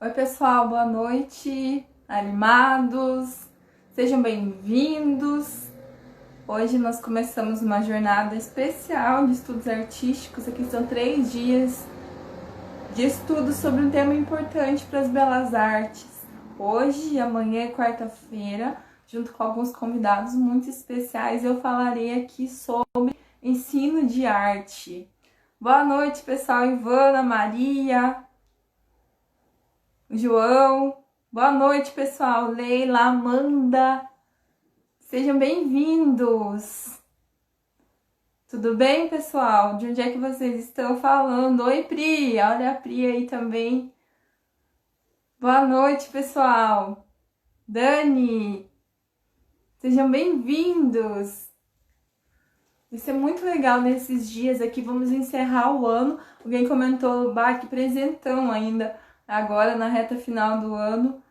Oi, pessoal, boa noite, animados, sejam bem-vindos. Hoje nós começamos uma jornada especial de estudos artísticos. Aqui são 3 dias de estudo sobre um tema importante para as belas artes. Hoje e amanhã é quarta-feira, junto com alguns convidados muito especiais, eu falarei aqui sobre ensino de arte. Boa noite, pessoal, Ivana, Maria, João. Boa noite, pessoal. Leila, Amanda. Sejam bem-vindos. Tudo bem, pessoal? De onde é que vocês estão falando? Oi, Pri. Olha a Pri aí também. Boa noite, pessoal. Dani. Sejam bem-vindos. Vai ser muito legal nesses dias aqui. Vamos encerrar o ano. Alguém comentou, bah, que presentão ainda. Agora, na reta final do ano,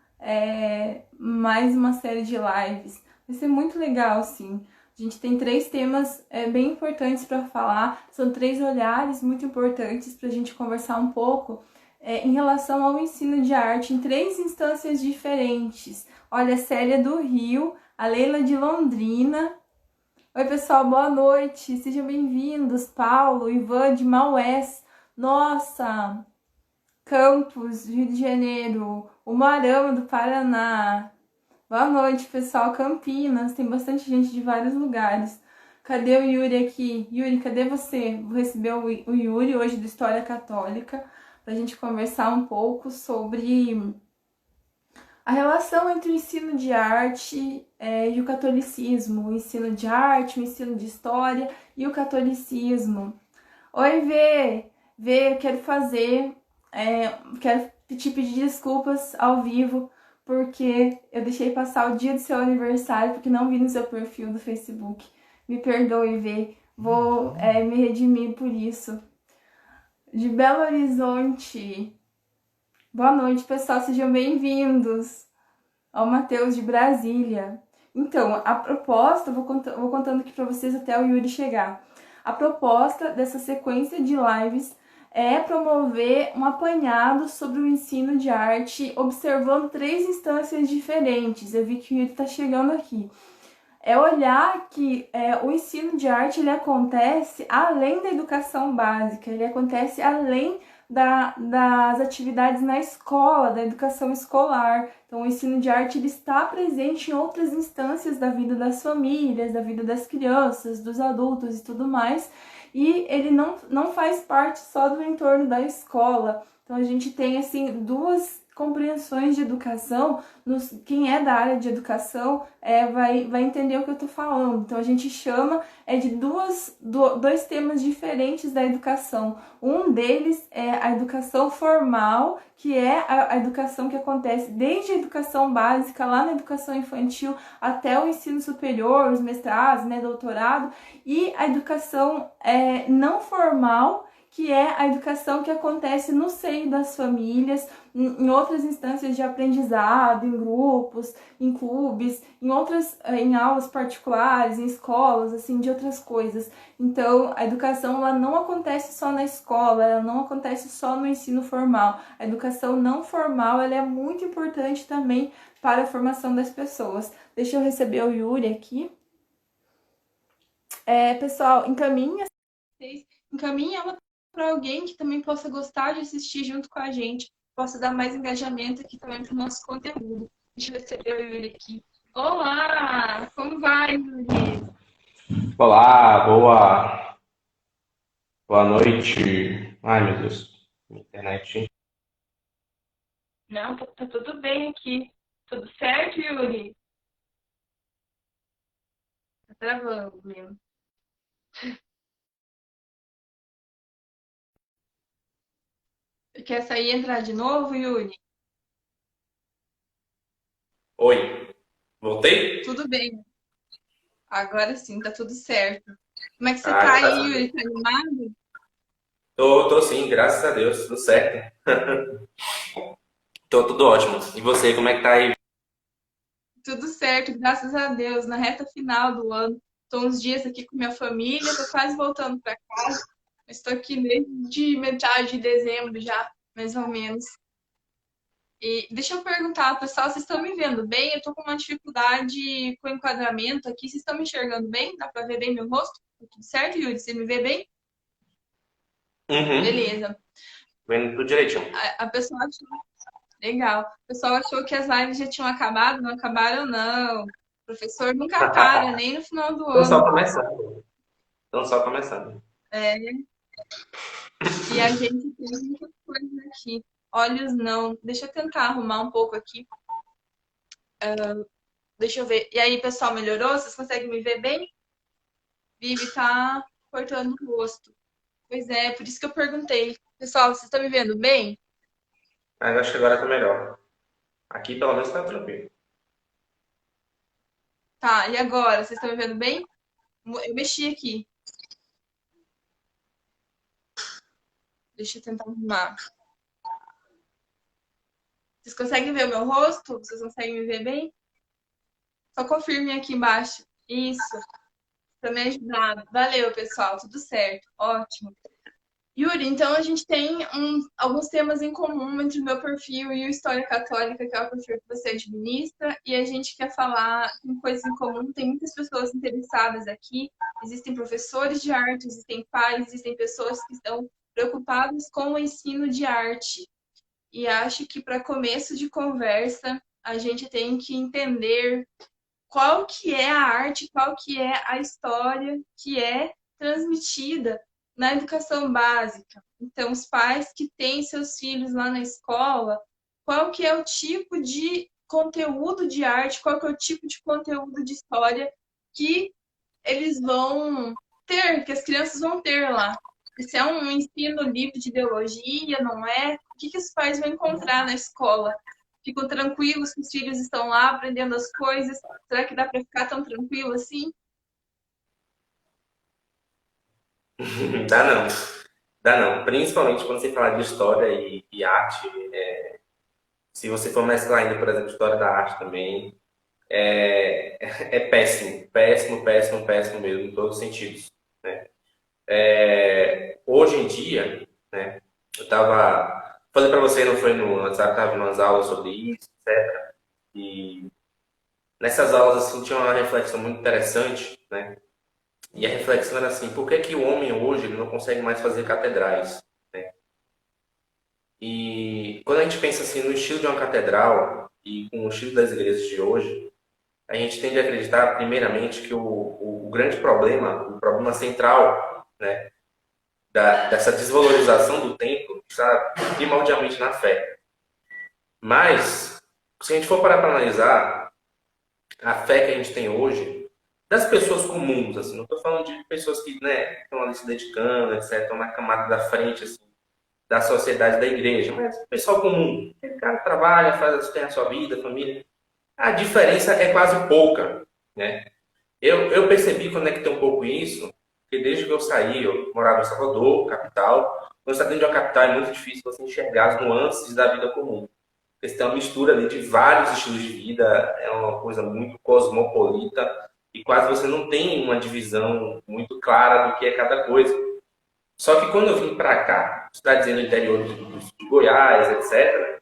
mais uma série de lives. Vai ser muito legal, sim. A gente tem 3 temas bem importantes para falar. São 3 olhares muito importantes para a gente conversar um pouco em relação ao ensino de arte em 3 instâncias diferentes. Olha, a Célia do Rio, a Leila de Londrina. Oi, pessoal, boa noite. Sejam bem-vindos. Paulo, Ivan de Maués. Nossa! Campos, Rio de Janeiro, Umuarama do Paraná. Boa noite, pessoal. Campinas, tem bastante gente de vários lugares. Cadê o Yuri aqui? Yuri, cadê você? Vou receber o Yuri hoje do História Católica para a gente conversar um pouco sobre a relação entre o ensino de arte e o catolicismo. O ensino de arte, o ensino de história e o catolicismo. Oi, Vê! Vê, eu quero te pedir desculpas ao vivo, porque eu deixei passar o dia do seu aniversário, porque não vi no seu perfil do Facebook. Me perdoe, Vê. Vou me redimir por isso. De Belo Horizonte. Boa noite, pessoal. Sejam bem-vindos ao Matheus de Brasília. Então, a proposta, vou contando aqui para vocês até o Yuri chegar. A proposta dessa sequência de lives é promover um apanhado sobre o ensino de arte, observando 3 instâncias diferentes. Eu vi que o Yuri está chegando aqui. É olhar que o ensino de arte ele acontece além da educação básica, ele acontece além das atividades na escola, da educação escolar. Então, o ensino de arte ele está presente em outras instâncias da vida das famílias, da vida das crianças, dos adultos e tudo mais. E ele não faz parte só do entorno da escola. Então, a gente tem, assim, 2 compreensões de educação. Quem é da área de educação vai entender o que eu estou falando. Então, a gente chama de 2 temas diferentes da educação. Um deles é a educação formal, que é a educação que acontece desde a educação básica, lá na educação infantil, até o ensino superior, os mestrados, né, doutorado, e a educação não formal, que é a educação que acontece no seio das famílias, em outras instâncias de aprendizado, em grupos, em clubes, em aulas particulares, em escolas, assim, de outras coisas. Então, a educação ela não acontece só na escola, ela não acontece só no ensino formal. A educação não formal ela é muito importante também para a formação das pessoas. Deixa eu receber o Yuri aqui. Pessoal, encaminha ela para alguém que também possa gostar de assistir junto com a gente, possa dar mais engajamento aqui também para o nosso conteúdo. Deixa eu receber o Yuri aqui. Olá! Como vai, Yuri? Olá, boa noite. Ai, meu Deus, internet. Não, tá tudo bem aqui. Tudo certo, Yuri? Tá travando mesmo. Quer sair e entrar de novo, Yuri? Oi, voltei? Tudo bem. Agora sim, tá tudo certo. Como é que você Ah, tá aí, graças a Yuri? Deus. Tá animado? Tô sim, graças a Deus, tudo certo. Tô tudo ótimo. E você, como é que tá aí? Tudo certo, graças a Deus. Na reta final do ano, tô uns dias aqui com minha família, tô quase voltando para casa. Estou aqui desde metade de dezembro já, mais ou menos. E deixa eu perguntar, pessoal, vocês estão me vendo bem? Eu tô com uma dificuldade com o enquadramento aqui. Vocês estão me enxergando bem? Dá pra ver bem meu rosto? Tá tudo certo, Yuri? Você me vê bem? Uhum. Beleza. Vendo tudo direitinho. A pessoa achou... Legal. O pessoal achou que as lives já tinham acabado. Não acabaram, não. O professor nunca para, nem no final do Estão só ano. começando. Estão só começando. É, e a gente tem muitas coisas aqui. Olhos não. Deixa eu tentar arrumar um pouco aqui. Deixa eu ver. E aí, pessoal, melhorou? Vocês conseguem me ver bem? Vivi tá cortando o rosto. Pois é, por isso que eu perguntei. Pessoal, vocês estão me vendo bem? Mas acho que agora tá melhor. Aqui pelo menos tá tranquilo. Tá, e agora? Vocês estão me vendo bem? Eu mexi aqui. Deixa eu tentar arrumar. Vocês conseguem ver o meu rosto? Vocês conseguem me ver bem? Só confirmem aqui embaixo. Isso, para me ajudar. Valeu, pessoal. Tudo certo. Ótimo. Yuri, então a gente tem alguns temas em comum entre o meu perfil e o História Católica, que é o perfil que você administra, e a gente quer falar em coisas em comum. Tem muitas pessoas interessadas aqui. Existem professores de arte, existem pais, existem pessoas que estão preocupadas com o ensino de arte. E acho que para começo de conversa, a gente tem que entender qual que é a arte, qual que é a história que é transmitida na educação básica. Então, os pais que têm seus filhos lá na escola, qual que é o tipo de conteúdo de arte, qual que é o tipo de conteúdo de história que eles vão ter, que as crianças vão ter lá. Se é um ensino livre de ideologia, não é? O que os pais vão encontrar na escola? Ficam tranquilos que os filhos estão lá aprendendo as coisas? Será que dá para ficar tão tranquilo assim? Dá não. Dá não. Principalmente quando você fala de história e arte. Se você for mesclar ainda, por exemplo, história da arte também, é péssimo. Péssimo, péssimo, péssimo mesmo, em todos os sentidos. Né? Hoje em dia, né? Eu tava. Falei pra você, não foi no WhatsApp, tava vendo umas aulas sobre isso, etc. E nessas aulas, assim, tinha uma reflexão muito interessante, né? E a reflexão era assim, por que que o homem hoje ele não consegue mais fazer catedrais? Né? E quando a gente pensa assim no estilo de uma catedral e com o estilo das igrejas de hoje, a gente tende a acreditar, primeiramente, que o grande problema, o problema central, né, dessa desvalorização do templo está primordialmente na fé. Mas, se a gente for parar para analisar a fé que a gente tem hoje, das pessoas comuns, assim, não estou falando de pessoas que, né, estão ali se dedicando, etc., estão na camada da frente, assim, da sociedade da igreja, mas o pessoal comum, aquele cara que trabalha, tem a sua vida, família, a diferença é quase pouca, né? Eu percebi, conectei um pouco isso, porque desde que eu saí, eu morava em Salvador, capital, quando você está dentro de uma capital é muito difícil você enxergar as nuances da vida comum. Porque você tem uma mistura ali de vários estilos de vida, é uma coisa muito cosmopolita, e quase você não tem uma divisão muito clara do que é cada coisa. Só que quando eu vim para cá, você está dizendo interior de Goiás, etc.,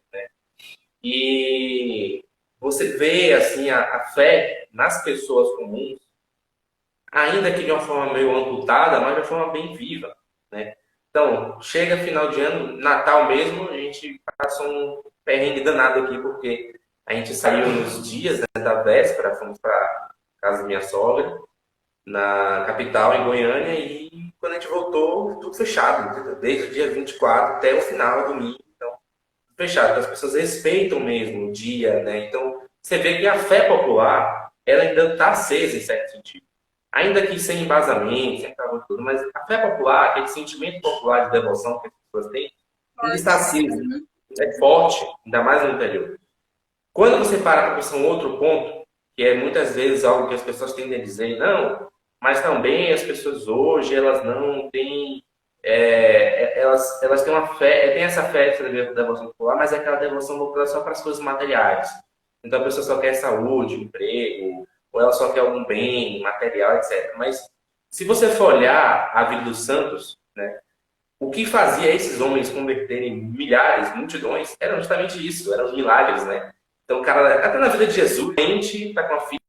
e você vê assim a fé nas pessoas comuns, ainda que de uma forma meio amputada, mas de uma forma bem viva, né? Então, chega final de ano, Natal mesmo, a gente passou um perrengue danado aqui, porque a gente saiu nos dias, né, da véspera, fomos para casa da minha sogra, na capital, em Goiânia, e quando a gente voltou, tudo fechado, entendeu? Desde o dia 24 até o final, domingo, então, fechado. Então, as pessoas respeitam mesmo o dia, né? Então, você vê que a fé popular, ela ainda está acesa em certo sentido. Ainda que sem embasamento, sem aquela tudo, mas a fé popular, aquele sentimento popular de devoção que as pessoas têm, ainda está Forte. aceso, é forte, ainda mais no interior. Quando você para para pensar um outro ponto, que é muitas vezes algo que as pessoas tendem a dizer, não, mas também as pessoas hoje, elas não têm, elas têm uma fé, tem essa fé de devoção popular, mas é aquela devoção voltada só para as coisas materiais. Então a pessoa só quer saúde, emprego, ou ela só quer algum bem material, etc. Mas se você for olhar a vida dos santos, né, O que fazia esses homens converterem milhares, multidões, era justamente isso, eram os milagres, né? Então, cara, até na vida de Jesus, a gente tá com a filha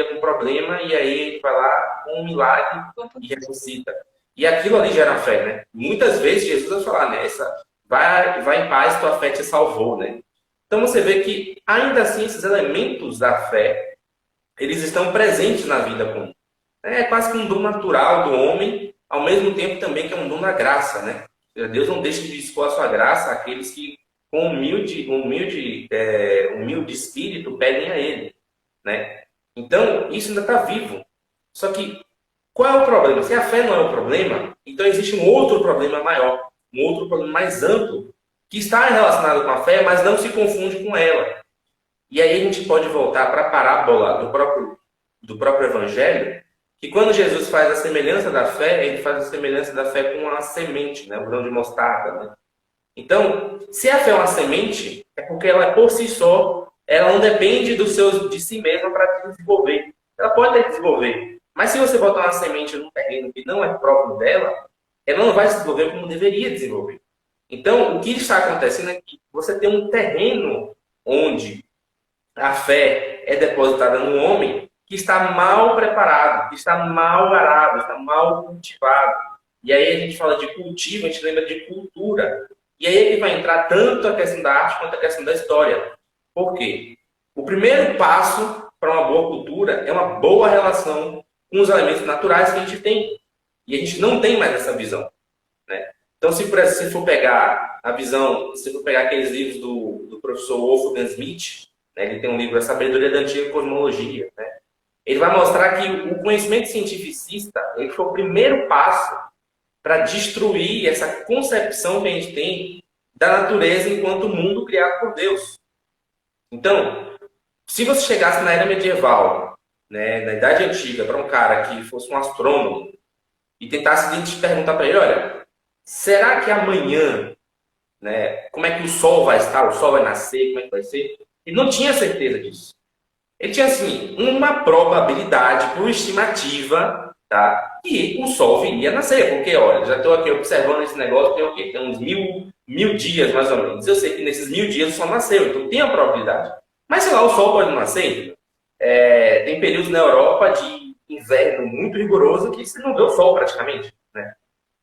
com um problema e aí ele vai lá com um milagre e ressuscita. E aquilo ali gera fé, né? Muitas vezes Jesus vai falar, né? Vai em paz, tua fé te salvou, né? Então você vê que ainda assim esses elementos da fé, eles estão presentes na vida comum. É quase que um dom natural do homem, ao mesmo tempo também que é um dom da graça, né? Deus não deixa de dispor a sua graça àqueles que com humilde espírito pedem a Ele, né? Então, isso ainda está vivo. Só que, qual é o problema? Se a fé não é o problema, então existe um outro problema maior, um outro problema mais amplo, que está relacionado com a fé, mas não se confunde com ela. E aí a gente pode voltar para a parábola do próprio Evangelho, que quando Jesus faz a semelhança da fé, ele faz a semelhança da fé com a semente, né? O grão de mostarda, né? Então, se a fé é uma semente, é porque ela por si só, ela não depende de si mesma para desenvolver. Ela pode até desenvolver, mas se você botar uma semente num terreno que não é próprio dela, ela não vai se desenvolver como deveria desenvolver. Então, o que está acontecendo é que você tem um terreno onde a fé é depositada no homem que está mal preparado, que está mal arado, está mal cultivado. E aí a gente fala de cultivo, a gente lembra de cultura. E aí é que vai entrar tanto a questão da arte quanto a questão da história. Por quê? O primeiro passo para uma boa cultura é uma boa relação com os elementos naturais que a gente tem. E a gente não tem mais essa visão, né? Então, se for pegar a visão, se for pegar aqueles livros do professor Wolfgang Smith, né, ele tem um livro, A Sabedoria da Antiga Cosmologia, né? Ele vai mostrar que o conhecimento cientificista ele foi o primeiro passo para destruir essa concepção que a gente tem da natureza enquanto mundo criado por Deus. Então, se você chegasse na era medieval, né, na Idade Antiga, para um cara que fosse um astrônomo e tentasse te perguntar para ele, olha, será que amanhã, né, como é que o Sol vai estar, o Sol vai nascer, como é que vai ser? Ele não tinha certeza disso. Ele tinha, assim, uma probabilidade, por estimativa, tá, que o Sol viria a nascer. Porque, olha, já estou aqui observando esse negócio, tem o quê? Tem uns mil dias, mais ou menos. Eu sei que nesses 1000 dias o Sol nasceu, então tem a probabilidade. Mas, sei lá, o Sol pode não nascer. Tem períodos na Europa de inverno muito rigoroso que você não vê o Sol praticamente, né?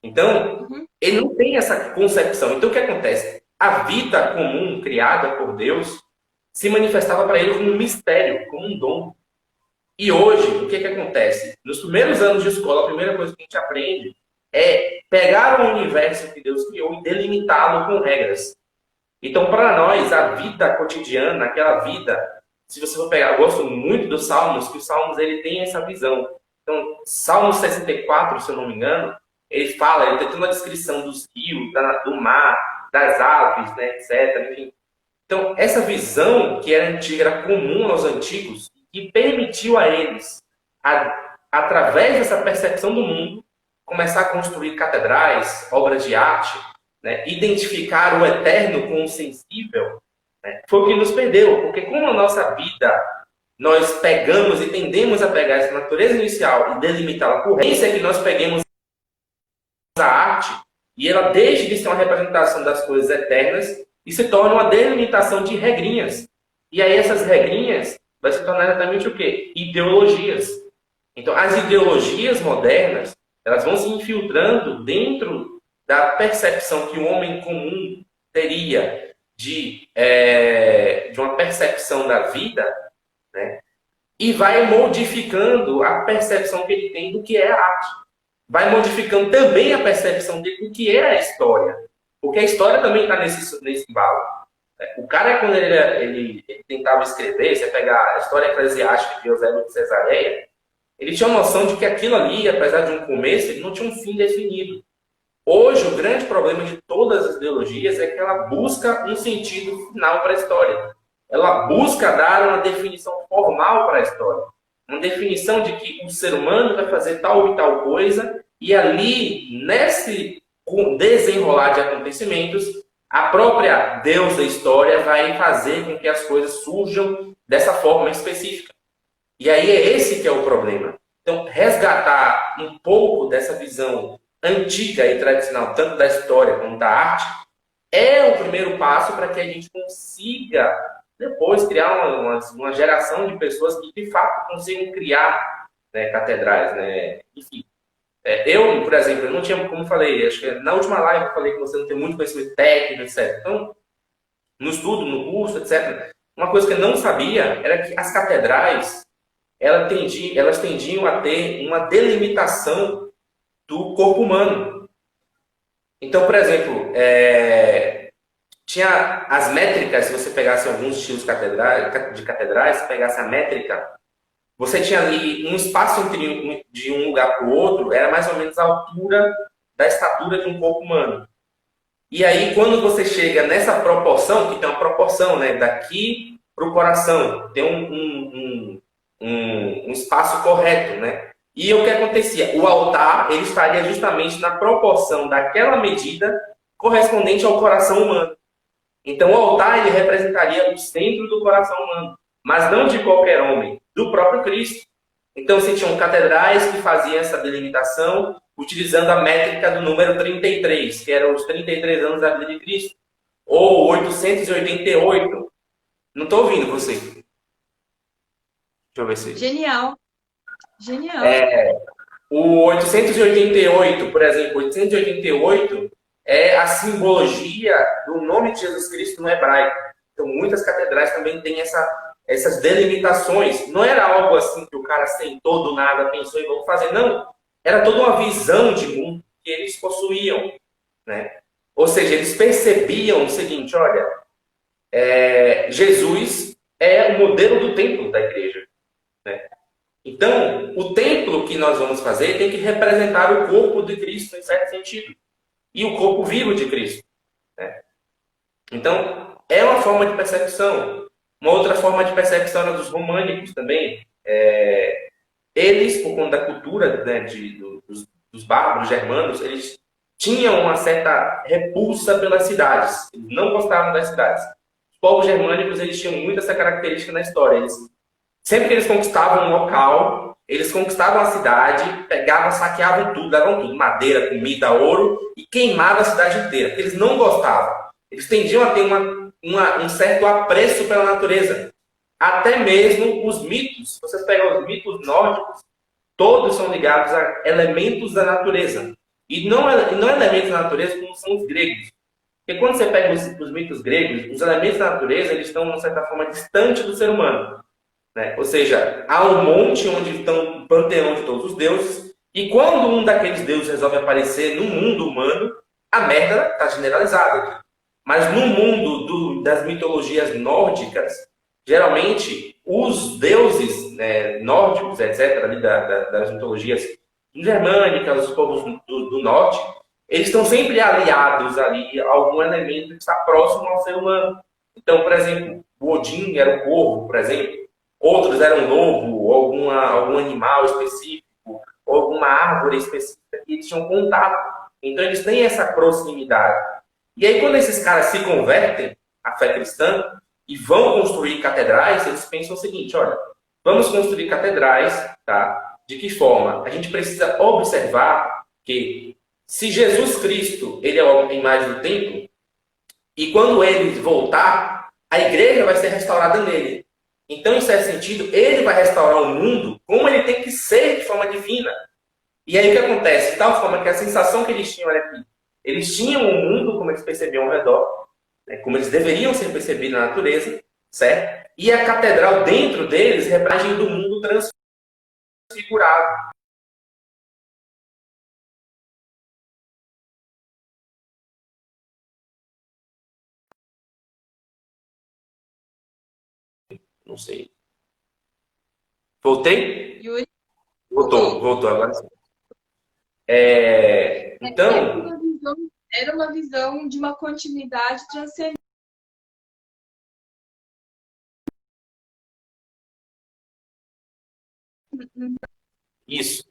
Então, ele não tem essa concepção. Então, o que acontece? A vida comum criada por Deus se manifestava para ele como um mistério, como um dom. E hoje, o que acontece? Nos primeiros anos de escola, a primeira coisa que a gente aprende é pegar o universo que Deus criou e delimitá-lo com regras. Então, para nós, a vida cotidiana, aquela vida, se você for pegar, eu gosto muito dos Salmos, que os Salmos ele tem essa visão. Então, Salmo 64, se eu não me engano, ele tem toda uma descrição dos rios, do mar, das aves, né, etc. Enfim. Então, essa visão que era antiga, era comum aos antigos, e permitiu a eles, através dessa percepção do mundo, começar a construir catedrais, obras de arte, né, identificar o eterno com o sensível, né, foi o que nos perdeu, porque como a nossa vida, nós pegamos e tendemos a pegar essa natureza inicial e delimitá-la por regras, é que nós peguemos a arte e ela deixa de ser uma representação das coisas eternas e se torna uma delimitação de regrinhas. E aí essas regrinhas vai se tornar exatamente o quê? Ideologias. Então, as ideologias modernas, elas vão se infiltrando dentro da percepção que o homem comum teria de uma percepção da vida, né? E vai modificando a percepção que ele tem do que é a arte. Vai modificando também a percepção dele do que é a história. Porque a história também está nesse embalo. O cara, quando ele tentava escrever, você pegar a história eclesiástica de Eusébio de Cesareia, ele tinha uma noção de que aquilo ali, apesar de um começo, ele não tinha um fim definido. Hoje, o grande problema de todas as ideologias é que ela busca um sentido final para a história. Ela busca dar uma definição formal para a história. Uma definição de que o ser humano vai fazer tal e tal coisa, e ali, nesse desenrolar de acontecimentos, a própria Deus da história vai fazer com que as coisas surjam dessa forma específica. E aí é esse que é o problema. Então, resgatar um pouco dessa visão antiga e tradicional, tanto da história como da arte, é o primeiro passo para que a gente consiga depois criar uma geração de pessoas que de fato consigam criar, né, catedrais, né? Enfim, eu, por exemplo, eu não tinha, como eu falei, acho que na última live eu falei que você não tem muito conhecimento técnico, etc. Então, no estudo, no curso, etc., uma coisa que eu não sabia era que as catedrais elas tendiam a ter uma delimitação do corpo humano. Então, por exemplo, tinha as métricas, se você pegasse alguns estilos de catedrais, se pegasse a métrica, você tinha ali um espaço de um lugar para o outro, era mais ou menos a altura da estatura de um corpo humano. E aí, quando você chega nessa proporção, que tem uma proporção, né, daqui para o coração, tem um espaço correto, né? E o que acontecia? O altar, ele estaria justamente na proporção daquela medida correspondente ao coração humano. Então, o altar, ele representaria o centro do coração humano, mas não de qualquer homem, do próprio Cristo. Então, se tinham catedrais que faziam essa delimitação, utilizando a métrica do número 33, que eram os 33 anos da vida de Cristo, ou 888. Não estou ouvindo você. Deixa eu ver se. Genial, genial. O 888, por exemplo, 888 é a simbologia do nome de Jesus Cristo no hebraico. Então, muitas catedrais também têm essas delimitações. Não era algo assim que o cara sentou do nada, pensou e vamos fazer. Não. Era toda uma visão de mundo que eles possuíam, né? Ou seja, eles percebiam o seguinte, olha, Jesus é o modelo do templo da igreja, né? Então, o templo que nós vamos fazer tem que representar o corpo de Cristo, em certo sentido. E o corpo vivo de Cristo, né? Então, é uma forma de percepção. Uma outra forma de percepção era dos românicos também. Eles, por conta da cultura, né, dos bárbaros germanos, eles tinham uma certa repulsa pelas cidades. Eles não gostavam das cidades. Os povos germânicos, eles tinham muito essa característica na história. Sempre que eles conquistavam um local, eles conquistavam a cidade, pegavam, saqueavam tudo, davam tudo, madeira, comida, ouro, e queimavam a cidade inteira, porque eles não gostavam. Eles tendiam a ter um certo apreço pela natureza. Até mesmo os mitos, se vocês pegam os mitos nórdicos, todos são ligados a elementos da natureza. E não elementos da natureza como são os gregos. Porque quando você pega os mitos gregos, os elementos da natureza eles estão, de certa forma, distante do ser humano, né? Ou seja, há um monte onde estão o panteão de todos os deuses, e quando um daqueles deuses resolve aparecer no mundo humano, a merda está generalizada. Mas no mundo das mitologias nórdicas, geralmente os deuses, né, nórdicos, etc., ali das mitologias germânicas, os povos do norte, eles estão sempre aliados ali a algum elemento que está próximo ao ser humano. Então, por exemplo, o Odin era o corvo, por exemplo. Outros eram lobo, ou algum animal específico, ou alguma árvore específica que eles tinham contato. Então, eles têm essa proximidade. E aí, quando esses caras se convertem à fé cristã e vão construir catedrais, eles pensam o seguinte, olha, vamos construir catedrais, tá? De que forma? A gente precisa observar que se Jesus Cristo, ele é a imagem do templo, e quando ele voltar, a igreja vai ser restaurada nele. Então, em certo sentido, ele vai restaurar o mundo como ele tem que ser de forma divina. E aí o que acontece? De tal forma que a sensação que eles tinham era que eles tinham o mundo como eles percebiam ao redor, né, como eles deveriam ser percebidos na natureza, certo? E a catedral dentro deles representa do mundo transfigurado. Não sei. Voltei? Yuri, Voltou agora sim. era Então, uma visão, era uma visão de uma continuidade transcendente. isso.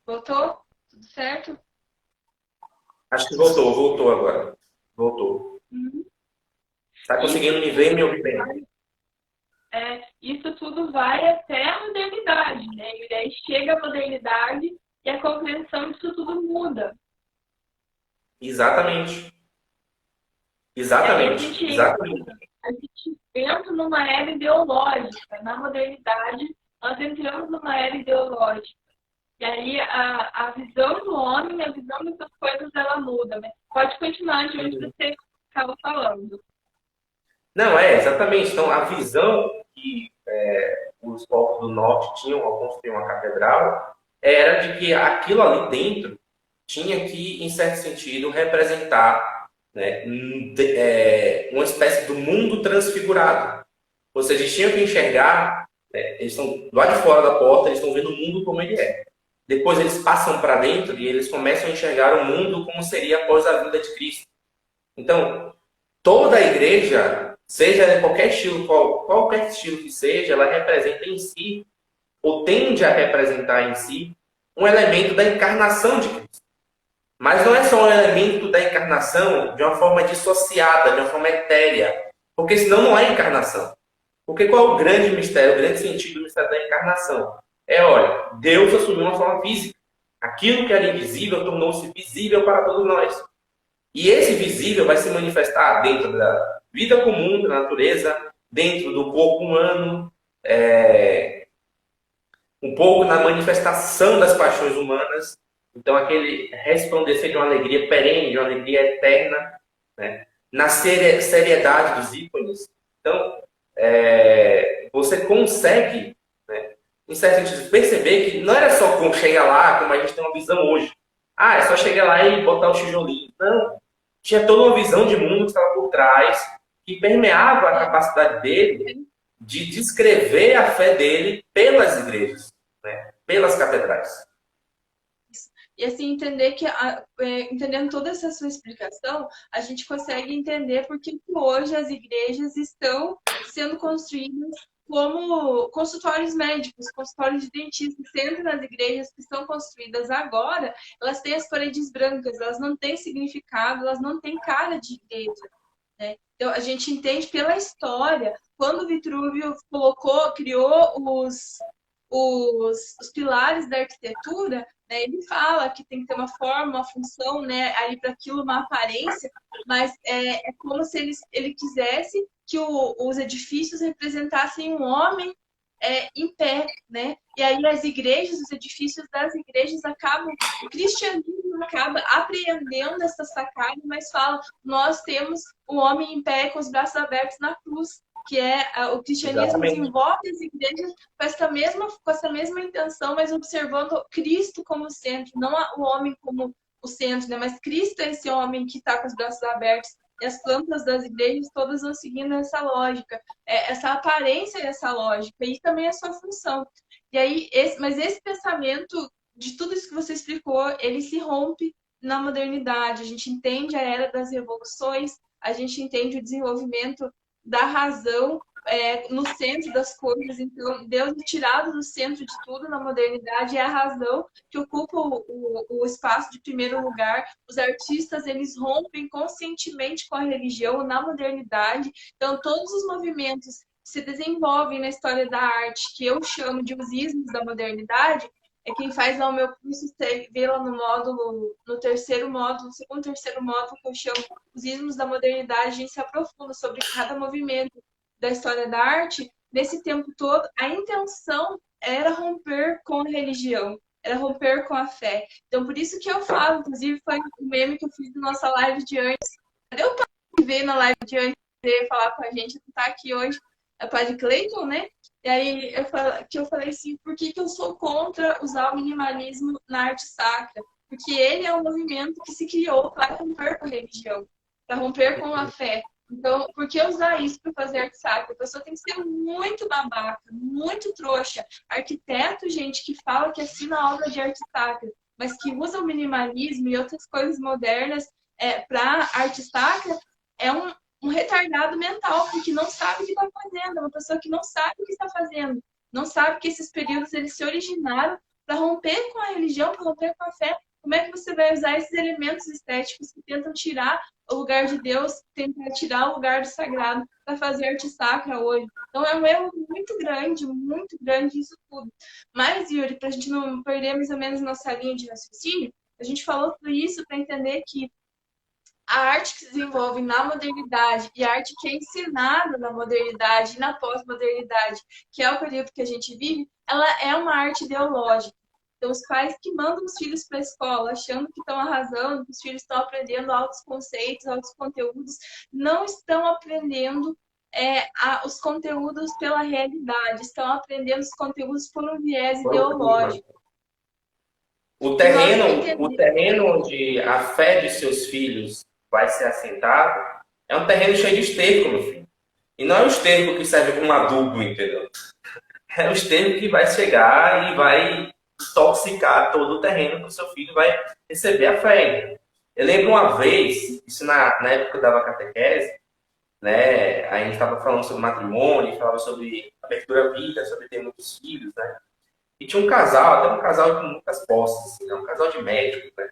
Voltou? Tudo certo? Acho que voltou agora. Voltou. Uhum. Está conseguindo me ver e me ouvir bem? isso tudo vai até a modernidade, né? E aí chega a modernidade e a compreensão disso tudo muda. Exatamente. E aí a Exatamente. gente, Exatamente. a gente entra numa era ideológica. Na modernidade, nós entramos numa era ideológica. E aí a visão do homem, a visão dessas coisas, ela muda. Mas pode continuar de onde você estava falando. Não, exatamente. Então, a visão que os povos do norte tinham ao construir uma catedral era de que aquilo ali dentro tinha que, em certo sentido, representar, né, uma espécie do mundo transfigurado. Ou seja, eles tinham que enxergar, né, eles estão lá de fora da porta, eles estão vendo o mundo como ele é. Depois eles passam para dentro e eles começam a enxergar o mundo como seria após a vinda de Cristo. Então, toda a igreja, seja qualquer estilo, qualquer estilo que seja, ela representa em si, ou tende a representar em si, um elemento da encarnação de Cristo. Mas não é só um elemento da encarnação de uma forma dissociada, de uma forma etérea, porque senão não é encarnação. Porque qual é o grande mistério, o grande sentido do mistério da encarnação? Olha, Deus assumiu uma forma física. Aquilo que era invisível tornou-se visível para todos nós. E esse visível vai se manifestar dentro da vida comum, da natureza, dentro do corpo humano, um pouco na manifestação das paixões humanas. Então, aquele resplandecer de uma alegria perene, de uma alegria eterna, né? Na seriedade dos ícones. Então, você consegue, né, em certo sentido, perceber que não era só como chegar lá, como a gente tem uma visão hoje. É só chegar lá e botar o tijolinho. Não. Tinha toda uma visão de mundo que estava por trás, que permeava a capacidade dele de descrever a fé dele pelas igrejas, né? Pelas catedrais. E assim, entender que, entendendo toda essa sua explicação, a gente consegue entender por que hoje as igrejas estão sendo construídas como consultórios médicos, consultórios de dentistas. Sempre nas igrejas que são construídas agora, elas têm as paredes brancas, elas não têm significado, elas não têm cara de igreja. Né? Então, a gente entende pela história, quando Vitrúvio criou os pilares da arquitetura, né, ele fala que tem que ter uma forma, uma função, né, ali para aquilo, uma aparência, mas é como se ele quisesse que os edifícios representassem um homem em pé, né? E aí as igrejas, os edifícios das igrejas acabam, o cristianismo acaba apreendendo essa sacada, mas fala, nós temos o homem em pé com os braços abertos na cruz, que o cristianismo desenvolve as igrejas com essa mesma intenção, mas observando Cristo como centro, não o homem como o centro, né? Mas Cristo é esse homem que está com os braços abertos. E as plantas das igrejas todas vão seguindo essa lógica, essa aparência e essa lógica, e também a sua função. E aí, mas esse pensamento, de tudo isso que você explicou, ele se rompe na modernidade. A gente entende a era das revoluções, a gente entende o desenvolvimento da razão no centro das coisas. Então, Deus é tirado do centro de tudo na modernidade, é a razão que ocupa o espaço de primeiro lugar. Os artistas, eles rompem conscientemente com a religião na modernidade. Então, todos os movimentos que se desenvolvem na história da arte, que eu chamo de os ismos da modernidade, quem faz lá o meu curso, você vê lá no módulo, no terceiro módulo, no segundo, terceiro módulo, que eu chamo os ismos da modernidade, a gente se aprofunda sobre cada movimento da história da arte. Nesse tempo todo, a intenção era romper com a religião, era romper com a fé. Então, por isso que eu falo, inclusive foi um meme que eu fiz na nossa live de antes. Cadê o pai que veio na live de antes de falar com a gente? Não tá aqui hoje, é o padre Cleiton, né? E aí eu falei assim, por que eu sou contra usar o minimalismo na arte sacra? Porque ele é um movimento que se criou para romper com a religião, para romper com a fé. Então, por que usar isso para fazer arte sacra? A pessoa tem que ser muito babaca, muito trouxa. Arquiteto, gente, que fala que assina a obra de arte sacra, mas que usa o minimalismo e outras coisas modernas para arte sacra, é um retardado mental, porque não sabe o que está fazendo, é uma pessoa que não sabe o que está fazendo, não sabe que esses períodos eles se originaram para romper com a religião, para romper com a fé. Como é que você vai usar esses elementos estéticos que tentam tirar o lugar de Deus, tentar tirar o lugar do sagrado para fazer arte sacra hoje. Então é um erro muito grande isso tudo. Mas, Yuri, para a gente não perder mais ou menos nossa linha de raciocínio, a gente falou tudo isso para entender que a arte que se desenvolve na modernidade e a arte que é ensinada na modernidade e na pós-modernidade, que é o período que a gente vive, ela é uma arte ideológica. Então, os pais que mandam os filhos para a escola achando que estão arrasando, que os filhos estão aprendendo altos conceitos, altos conteúdos, não estão aprendendo os conteúdos pela realidade, estão aprendendo os conteúdos por um viés ideológico. O terreno onde a fé de seus filhos vai ser assentada é um terreno cheio de esterco, meu filho. E não é o esterco que serve como adubo, entendeu? É o esterco que vai chegar e vai intoxicar todo o terreno que o seu filho vai receber a fé. Eu lembro uma vez, isso na época que eu dava catequese, né? A gente estava falando sobre matrimônio, falava sobre abertura à vida, sobre ter muitos filhos, né? E tinha um casal, até um casal com muitas posses, assim, né? Um casal de médicos, né?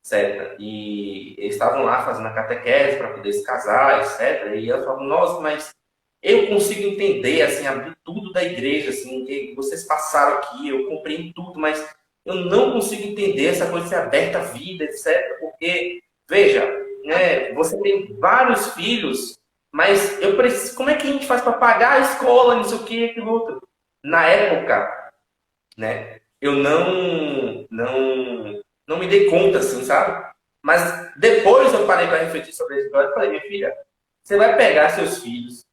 Etc. E eles estavam lá fazendo a catequese para poder se casar, etc. E elas falavam, nossa, mas eu consigo entender, assim, abrir tudo da igreja, assim, que vocês passaram aqui, eu compreendo tudo, mas eu não consigo entender essa coisa de ser aberta à vida, etc. Porque, veja, né, você tem vários filhos, mas eu preciso, como é que a gente faz para pagar a escola, não sei o que, aquilo outro? Na época, né, eu não me dei conta, assim, sabe? Mas depois eu parei para refletir sobre esse história e falei, minha filha, você vai pegar seus filhos,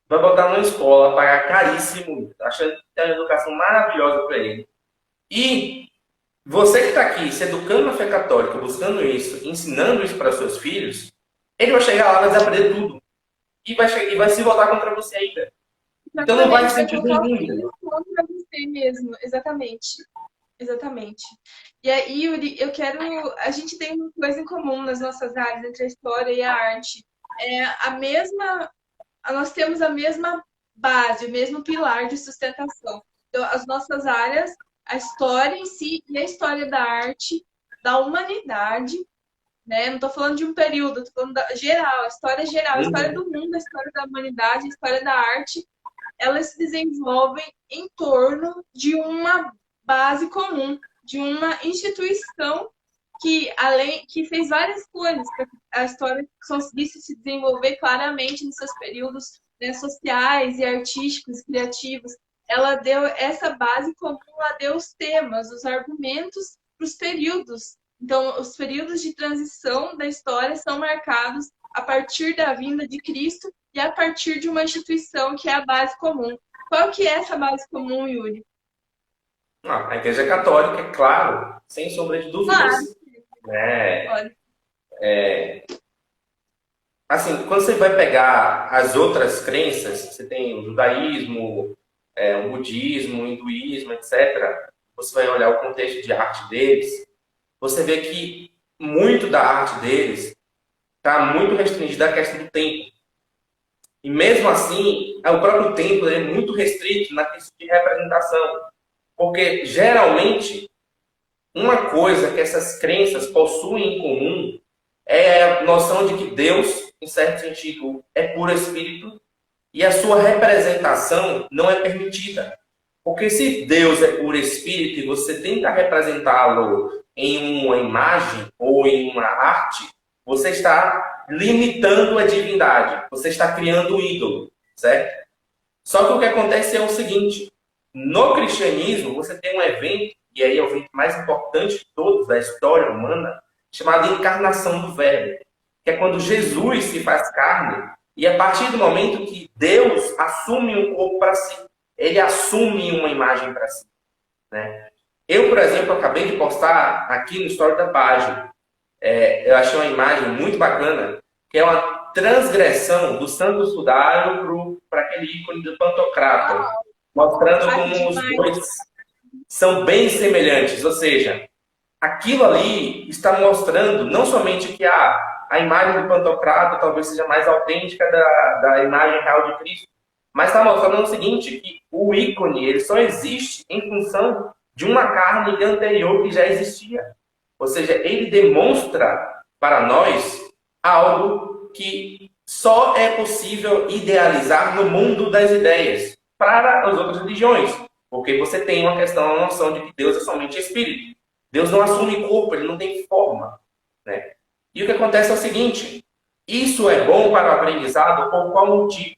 vai botar numa escola, pagar caríssimo, achando que tem uma educação maravilhosa para ele. E você que está aqui se educando na fé católica, buscando isso, ensinando isso para seus filhos, ele vai chegar lá, vai desaprender tudo. E vai se voltar contra você ainda. Então não vai sentir nenhum. Contra você mesmo, exatamente. Exatamente. E aí, Yuri, a gente tem uma coisa em comum nas nossas áreas, entre a história e a arte. Nós temos a mesma base, o mesmo pilar de sustentação. Então, as nossas áreas, a história em si e a história da arte, da humanidade, né? Não estou falando de um período, estou falando geral, a história do mundo, a história da humanidade, a história da arte, elas se desenvolvem em torno de uma base comum, de uma instituição que fez várias coisas para que a história conseguisse se desenvolver claramente nos seus períodos, né, sociais e artísticos, criativos. Ela deu essa base comum, ela deu os temas, os argumentos para os períodos. Então, os períodos de transição da história são marcados a partir da vinda de Cristo e a partir de uma instituição que é a base comum. Qual que é essa base comum, Yuri? A Igreja Católica, é claro, sem sombra de dúvidas. Claro. Assim, quando você vai pegar as outras crenças, você tem o judaísmo, o budismo, o hinduísmo, etc. Você vai olhar o contexto de arte deles, você vê que muito da arte deles está muito restringida à questão do tempo. E mesmo assim, o próprio templo é muito restrito na questão de representação. Porque, geralmente, uma coisa que essas crenças possuem em comum é a noção de que Deus, em certo sentido, é puro espírito e a sua representação não é permitida. Porque se Deus é puro espírito e você tenta representá-lo em uma imagem ou em uma arte, você está limitando a divindade, você está criando um ídolo, certo? Só que o que acontece é o seguinte, no cristianismo você tem um evento, e aí é o evento mais importante de todos da história humana, chamado encarnação do Verbo, que é quando Jesus se faz carne, e a partir do momento que Deus assume um corpo para si, ele assume uma imagem para si, né? Eu, por exemplo, acabei de postar aqui no Story da página, eu achei uma imagem muito bacana, que é uma transgressão do santo sudário para aquele ícone do Pantocrator, mostrando como os dois são bem semelhantes. Ou seja, aquilo ali está mostrando não somente que a imagem do Pantocrator talvez seja mais autêntica da imagem real de Cristo, mas está mostrando o seguinte, que o ícone ele só existe em função de uma carne anterior que já existia. Ou seja, ele demonstra para nós algo que só é possível idealizar no mundo das ideias para as outras religiões. Porque você tem uma questão, uma noção de que Deus é somente espírito. Deus não assume corpo, ele não tem forma, né? E o que acontece é o seguinte, isso é bom para o aprendizado por qual motivo?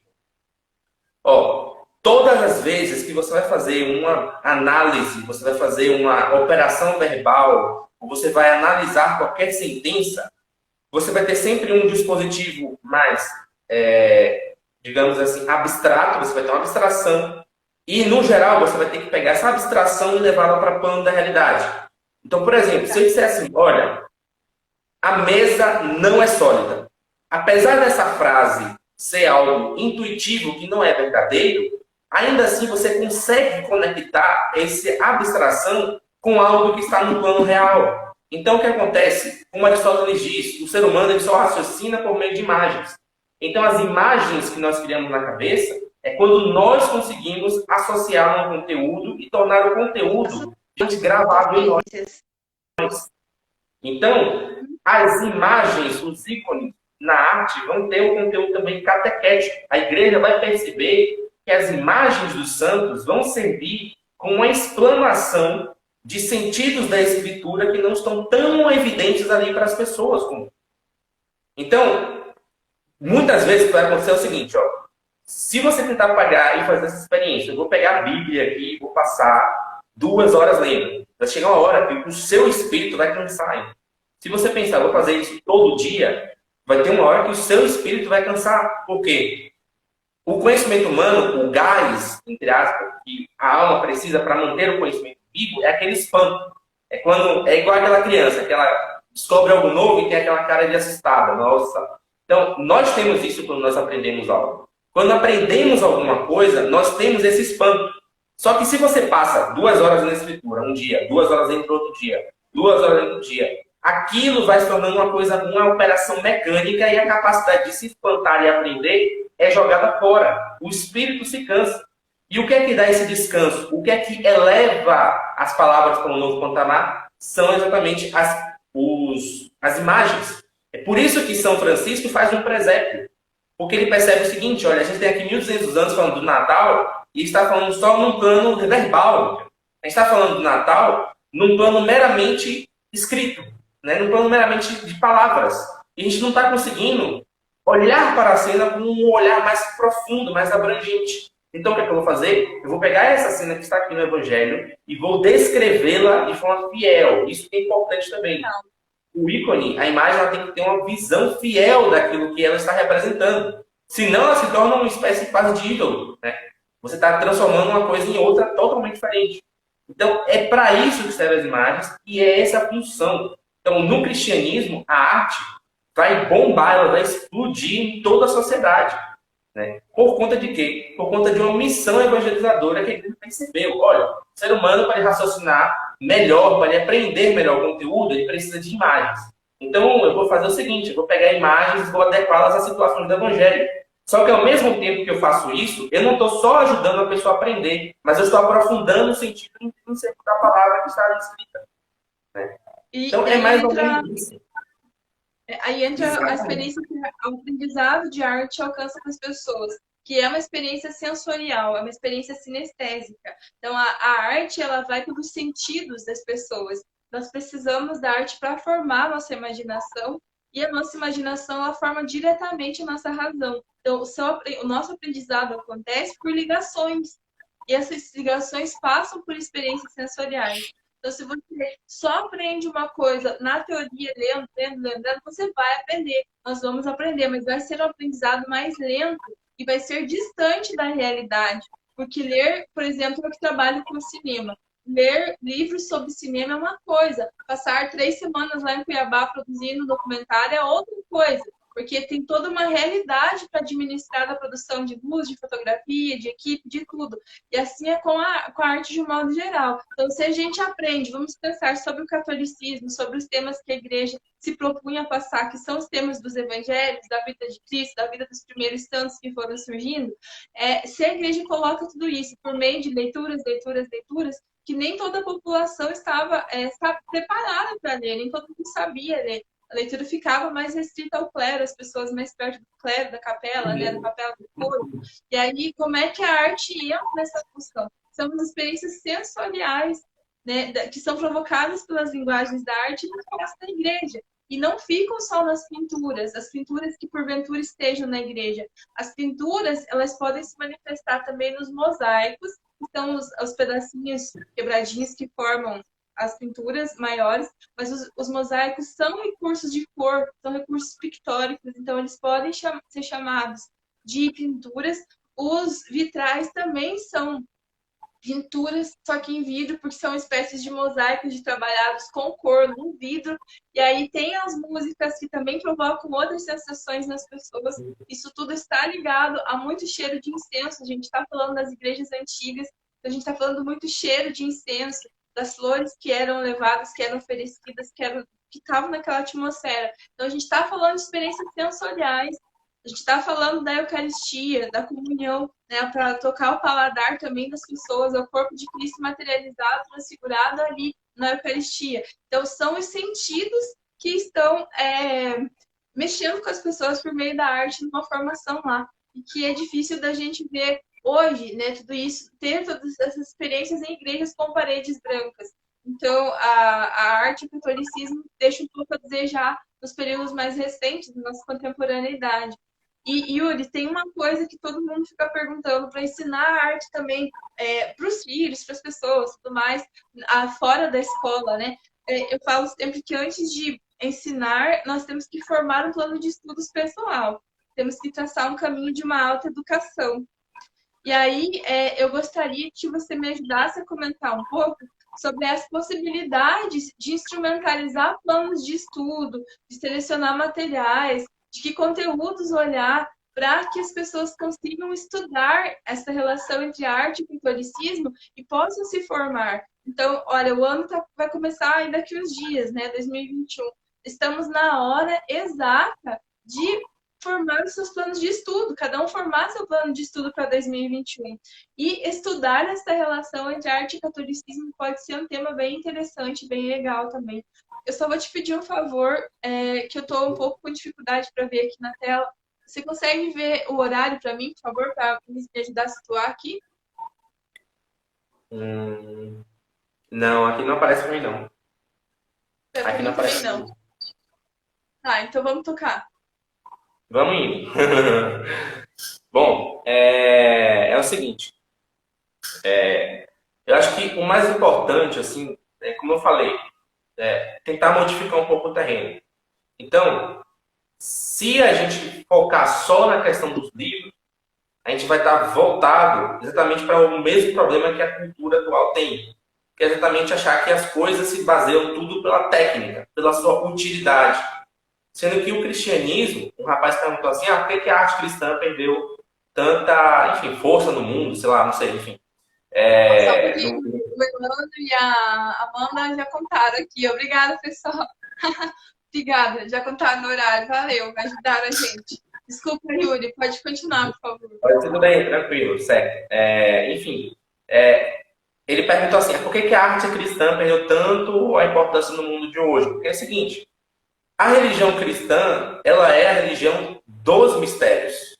Ó, todas as vezes que você vai fazer uma análise, você vai fazer uma operação verbal, ou você vai analisar qualquer sentença, você vai ter sempre um dispositivo mais, digamos assim, abstrato, você vai ter uma abstração, e no geral você vai ter que pegar essa abstração e levá-la para o plano da realidade. Então, por exemplo, se eu disser assim, olha, a mesa não é sólida. Apesar dessa frase ser algo intuitivo, que não é verdadeiro, ainda assim você consegue conectar essa abstração com algo que está no plano real. Então, o que acontece? Como Aristóteles diz, o ser humano ele só raciocina por meio de imagens. Então, as imagens que nós criamos na cabeça é quando nós conseguimos associar um conteúdo e tornar o conteúdo gravado em nós. Então, as imagens, os ícones na arte vão ter um conteúdo também catequético. A igreja vai perceber que as imagens dos santos vão servir como uma explanação de sentidos da escritura que não estão tão evidentes ali para as pessoas. Então, muitas vezes vai acontecer o seguinte, ó, se você tentar pagar e fazer essa experiência, eu vou pegar a Bíblia aqui e vou passar 2 horas lendo. Vai chegar uma hora que o seu espírito vai cansar. Se você pensar, vou fazer isso todo dia, vai ter uma hora que o seu espírito vai cansar. Por quê? O conhecimento humano, o gás, entre aspas, que a alma precisa para manter o conhecimento vivo, é aquele espanto. É igual aquela criança, que ela descobre algo novo e tem aquela cara de assustada. Nossa. Então, nós temos isso quando nós aprendemos algo. Quando aprendemos alguma coisa, nós temos esse espanto. Só que se você passa 2 horas na escritura, um dia, 2 horas dentro do outro dia, 2 horas dentro do dia, aquilo vai se tornando uma coisa, uma operação mecânica e a capacidade de se espantar e aprender é jogada fora. O espírito se cansa. E o que é que dá esse descanso? O que é que eleva as palavras para um novo patamar? São exatamente as imagens. É por isso que São Francisco faz um presépio. Porque ele percebe o seguinte, olha, a gente tem aqui 1200 anos falando do Natal e está falando só num plano verbal. A gente está falando do Natal num plano meramente escrito, né? Num plano meramente de palavras. E a gente não está conseguindo olhar para a cena com um olhar mais profundo, mais abrangente. Então, o que é que eu vou fazer? Eu vou pegar essa cena que está aqui no Evangelho e vou descrevê-la de forma fiel. Isso é importante também. O ícone, a imagem, ela tem que ter uma visão fiel daquilo que ela está representando. Senão, ela se torna uma espécie quase de ídolo, né? Você está transformando uma coisa em outra totalmente diferente. Então, é para isso que servem as imagens e é essa a função. Então, no cristianismo, a arte vai bombar, ela vai explodir em toda a sociedade. Né? Por conta de quê? Por conta de uma missão evangelizadora que a igreja percebeu. Olha, o ser humano, para ele raciocinar melhor, para ele aprender melhor o conteúdo, ele precisa de imagens. Então, eu vou fazer o seguinte, eu vou pegar imagens e vou adequá-las às situações do evangelho. Só que, ao mesmo tempo que eu faço isso, eu não estou só ajudando a pessoa a aprender, mas eu estou aprofundando o sentido intrínseco da palavra que está ali escrita. Né? Então, é mais ou menos isso. Aí entra a experiência que o aprendizado de arte alcança para as pessoas, que é uma experiência sensorial, é uma experiência sinestésica. Então, a arte, ela vai pelos sentidos das pessoas. Nós precisamos da arte para formar a nossa imaginação, e a nossa imaginação, ela forma diretamente a nossa razão. Então, o nosso aprendizado acontece por ligações, e essas ligações passam por experiências sensoriais. Então, se você só aprende uma coisa na teoria, lendo, você vai aprender. Nós vamos aprender, mas vai ser um aprendizado mais lento e vai ser distante da realidade. Porque ler, por exemplo, eu que trabalho com cinema. Ler livros sobre cinema é uma coisa. Passar 3 semanas lá em Cuiabá produzindo documentário é outra coisa. Porque tem toda uma realidade para administrar a produção de luz, de fotografia, de equipe, de tudo. E assim é com a arte de um modo geral. Então, se a gente aprende, vamos pensar sobre o catolicismo, sobre os temas que a igreja se propunha a passar, que são os temas dos evangelhos, da vida de Cristo, da vida dos primeiros santos que foram surgindo, se a igreja coloca tudo isso por meio de leituras, que nem toda a população estava preparada para ler, nem todo mundo sabia ler. a leitura ficava mais restrita ao clero, as pessoas mais perto do clero, da capela, né, da capela do coro. E aí, como é que a arte entra nessa função? São as experiências sensoriais, né, que são provocadas pelas linguagens da arte no espaço da igreja. E não ficam só nas pinturas, as pinturas que porventura estejam na igreja. As pinturas, elas podem se manifestar também nos mosaicos, que são os pedacinhos quebradinhos que formam as pinturas maiores, mas os mosaicos são recursos de cor, são recursos pictóricos, então eles podem ser chamados de pinturas. Os vitrais também são pinturas, só que em vidro, porque são espécies de mosaicos trabalhados com cor no vidro. E aí tem as músicas que também provocam outras sensações nas pessoas. Isso tudo está ligado a muito cheiro de incenso. A gente está falando das igrejas antigas, a gente está falando muito cheiro de incenso, das flores que eram levadas, que eram oferecidas, que estavam naquela atmosfera. Então a gente está falando de experiências sensoriais. A gente está falando da Eucaristia, da comunhão, né, para tocar o paladar também das pessoas, é o corpo de Cristo materializado, transfigurado ali na Eucaristia. Então, são os sentidos que estão mexendo com as pessoas por meio da arte numa formação lá. E que é difícil da gente ver hoje, né, tudo isso, ter todas essas experiências em igrejas com paredes brancas. Então, a arte e o catolicismo deixam um pouco a desejar nos períodos mais recentes da nossa contemporaneidade. E, Yuri, tem uma coisa que todo mundo fica perguntando para ensinar a arte também para os filhos, para as pessoas, tudo mais, fora da escola, né? Eu falo sempre que antes de ensinar, nós temos que formar um plano de estudos pessoal. Temos que traçar um caminho de uma alta educação. E aí, eu gostaria que você me ajudasse a comentar um pouco sobre as possibilidades de instrumentalizar planos de estudo, de selecionar materiais, de que conteúdos olhar para que as pessoas consigam estudar essa relação entre arte e catolicismo e possam se formar. Então, olha, o ano vai começar aí daqui uns dias, né, 2021. Estamos na hora exata de formar os seus planos de estudo, cada um formar seu plano de estudo para 2021. E estudar essa relação entre arte e catolicismo pode ser um tema bem interessante, bem legal também. Eu só vou te pedir um favor, que eu estou um pouco com dificuldade para ver aqui na tela. Você consegue ver o horário para mim, por favor, para me ajudar a situar aqui? Não, aqui não aparece para mim, não. Aqui não aparece não. Tá, então vamos tocar. Vamos indo. Bom, é o seguinte. Eu acho que o mais importante, assim, como eu falei, tentar modificar um pouco o terreno. Então, se a gente focar só na questão dos livros, a gente vai estar voltado exatamente para o mesmo problema que a cultura atual tem, que é exatamente achar que as coisas se baseiam tudo pela técnica, pela sua utilidade. Sendo que o cristianismo, um rapaz perguntou assim, por que a arte cristã perdeu tanta, enfim, força no mundo, sei lá, não sei, enfim. O Orlando e a Amanda já contaram aqui. Obrigada, pessoal. Obrigada, já contaram no horário. Valeu, ajudaram a gente. Desculpa, Yuri, pode continuar, por favor. Tudo bem, tranquilo, certo. Enfim, ele perguntou assim, por que a arte cristã perdeu tanto a importância no mundo de hoje? Porque é o seguinte, a religião cristã, ela é a religião dos mistérios.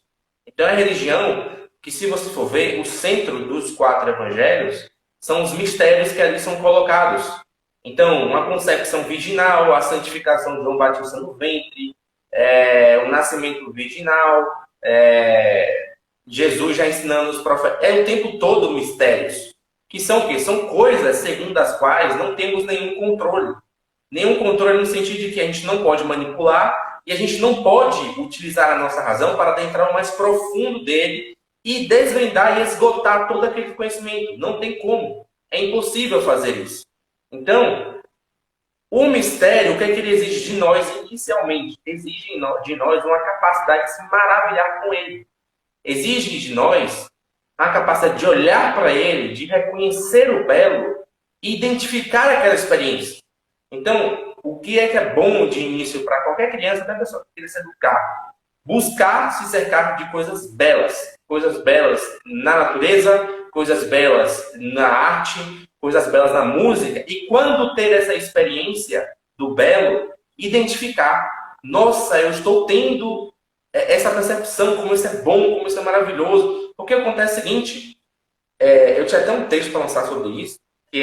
Então é a religião que, se você for ver, o centro dos 4 evangelhos são os mistérios que ali são colocados. Então, uma concepção virginal, a santificação de João Batista no ventre, o nascimento virginal, Jesus já ensinando os profetas. É o tempo todo mistérios. Que são o quê? São coisas segundo as quais não temos nenhum controle. Nenhum controle no sentido de que a gente não pode manipular e a gente não pode utilizar a nossa razão para adentrar o mais profundo dele e desvendar e esgotar todo aquele conhecimento. Não tem como. É impossível fazer isso. Então, o mistério, o que é que ele exige de nós inicialmente? Exige de nós uma capacidade de se maravilhar com ele. Exige de nós a capacidade de olhar para ele, de reconhecer o belo e identificar aquela experiência. Então, o que é bom de início para qualquer criança, qualquer pessoa que queira se educar? Buscar se cercar de coisas belas na natureza, coisas belas na arte, coisas belas na música. E quando ter essa experiência do belo, identificar. Nossa, eu estou tendo essa percepção, como isso é bom, como isso é maravilhoso. Porque acontece o seguinte, eu tinha até um texto para lançar sobre isso, que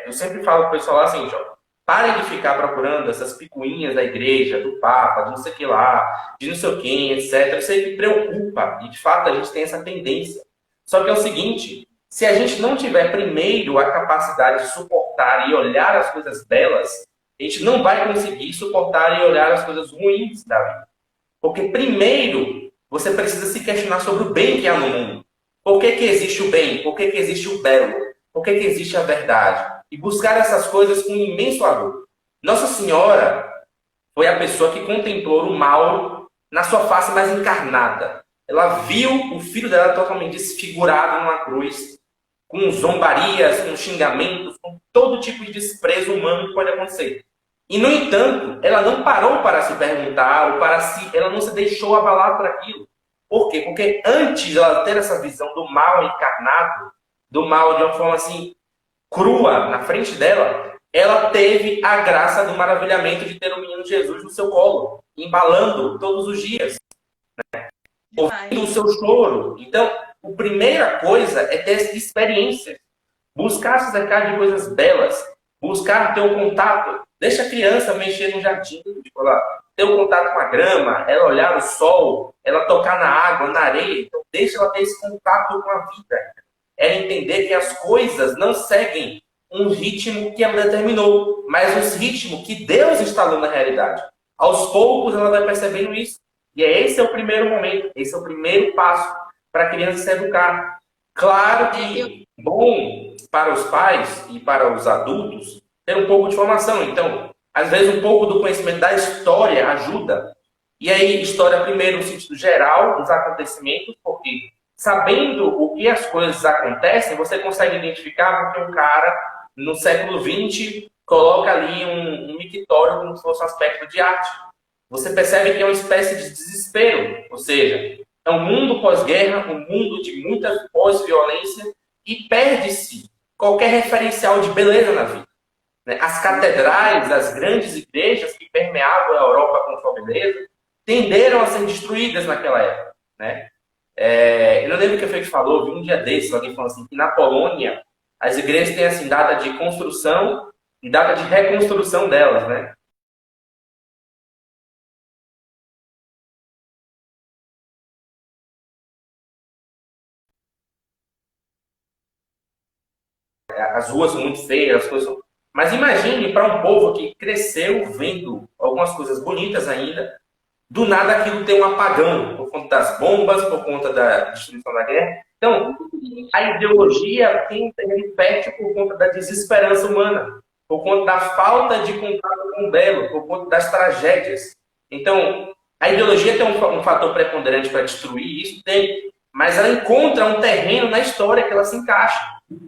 eu sempre falo para o pessoal assim, ó, parem de ficar procurando essas picuinhas da igreja, do Papa, de não sei o que lá, de não sei o quem, etc. Eu sei que preocupa, e de fato a gente tem essa tendência. Só que é o seguinte, se a gente não tiver primeiro a capacidade de suportar e olhar as coisas belas, a gente não vai conseguir suportar e olhar as coisas ruins da vida. Porque primeiro você precisa se questionar sobre o bem que há no mundo. Por que, que existe o bem? Por que, que existe o belo? Por que, que existe a verdade? E buscar essas coisas com imenso amor. Nossa Senhora foi a pessoa que contemplou o mal na sua face mais encarnada. Ela viu o filho dela totalmente desfigurado numa cruz, com zombarias, com xingamentos, com todo tipo de desprezo humano que pode acontecer. E, no entanto, ela não parou para se perguntar, ela não se deixou abalar por aquilo. Por quê? Porque antes de ela ter essa visão do mal encarnado, do mal de uma forma assim, crua, na frente dela, ela teve a graça do maravilhamento de ter o menino Jesus no seu colo, embalando todos os dias, ouvindo o seu choro. Então, a primeira coisa é ter essa experiência. Buscar se cercar de coisas belas, buscar ter um contato. Deixa a criança mexer no jardim, tipo, ter um contato com a grama, ela olhar o sol, ela tocar na água, na areia. Então, deixa ela ter esse contato com a vida. Ela entender que as coisas não seguem um ritmo que ela determinou, mas um ritmo que Deus instalou na realidade. Aos poucos ela vai percebendo isso. E esse é o primeiro momento, esse é o primeiro passo para a criança se educar. Claro que bom para os pais e para os adultos ter um pouco de formação. Então, às vezes, um pouco do conhecimento da história ajuda. E aí, história primeiro no sentido geral dos acontecimentos, porque sabendo o que as coisas acontecem, você consegue identificar porque um cara, no século XX, coloca ali um mictório como se fosse um aspecto de arte. Você percebe que é uma espécie de desespero, ou seja, é um mundo pós-guerra, um mundo de muita pós-violência, e perde-se qualquer referencial de beleza na vida. As catedrais, as grandes igrejas que permeavam a Europa com sua beleza, tenderam a ser destruídas naquela época. Eu não lembro o que a gente falou, vi um dia desses, alguém falou assim, que na Polônia as igrejas têm assim, data de construção e data de reconstrução delas, né? As ruas são muito feias, as coisas são... Mas imagine para um povo que cresceu vendo algumas coisas bonitas ainda, do nada aquilo tem um apagão, por conta das bombas, por conta da destruição da guerra. Então, a ideologia tem repete por conta da desesperança humana, por conta da falta de contato com o belo, por conta das tragédias. Então, a ideologia tem um fator preponderante para destruir isso, tem, mas ela encontra um terreno na história que ela se encaixa,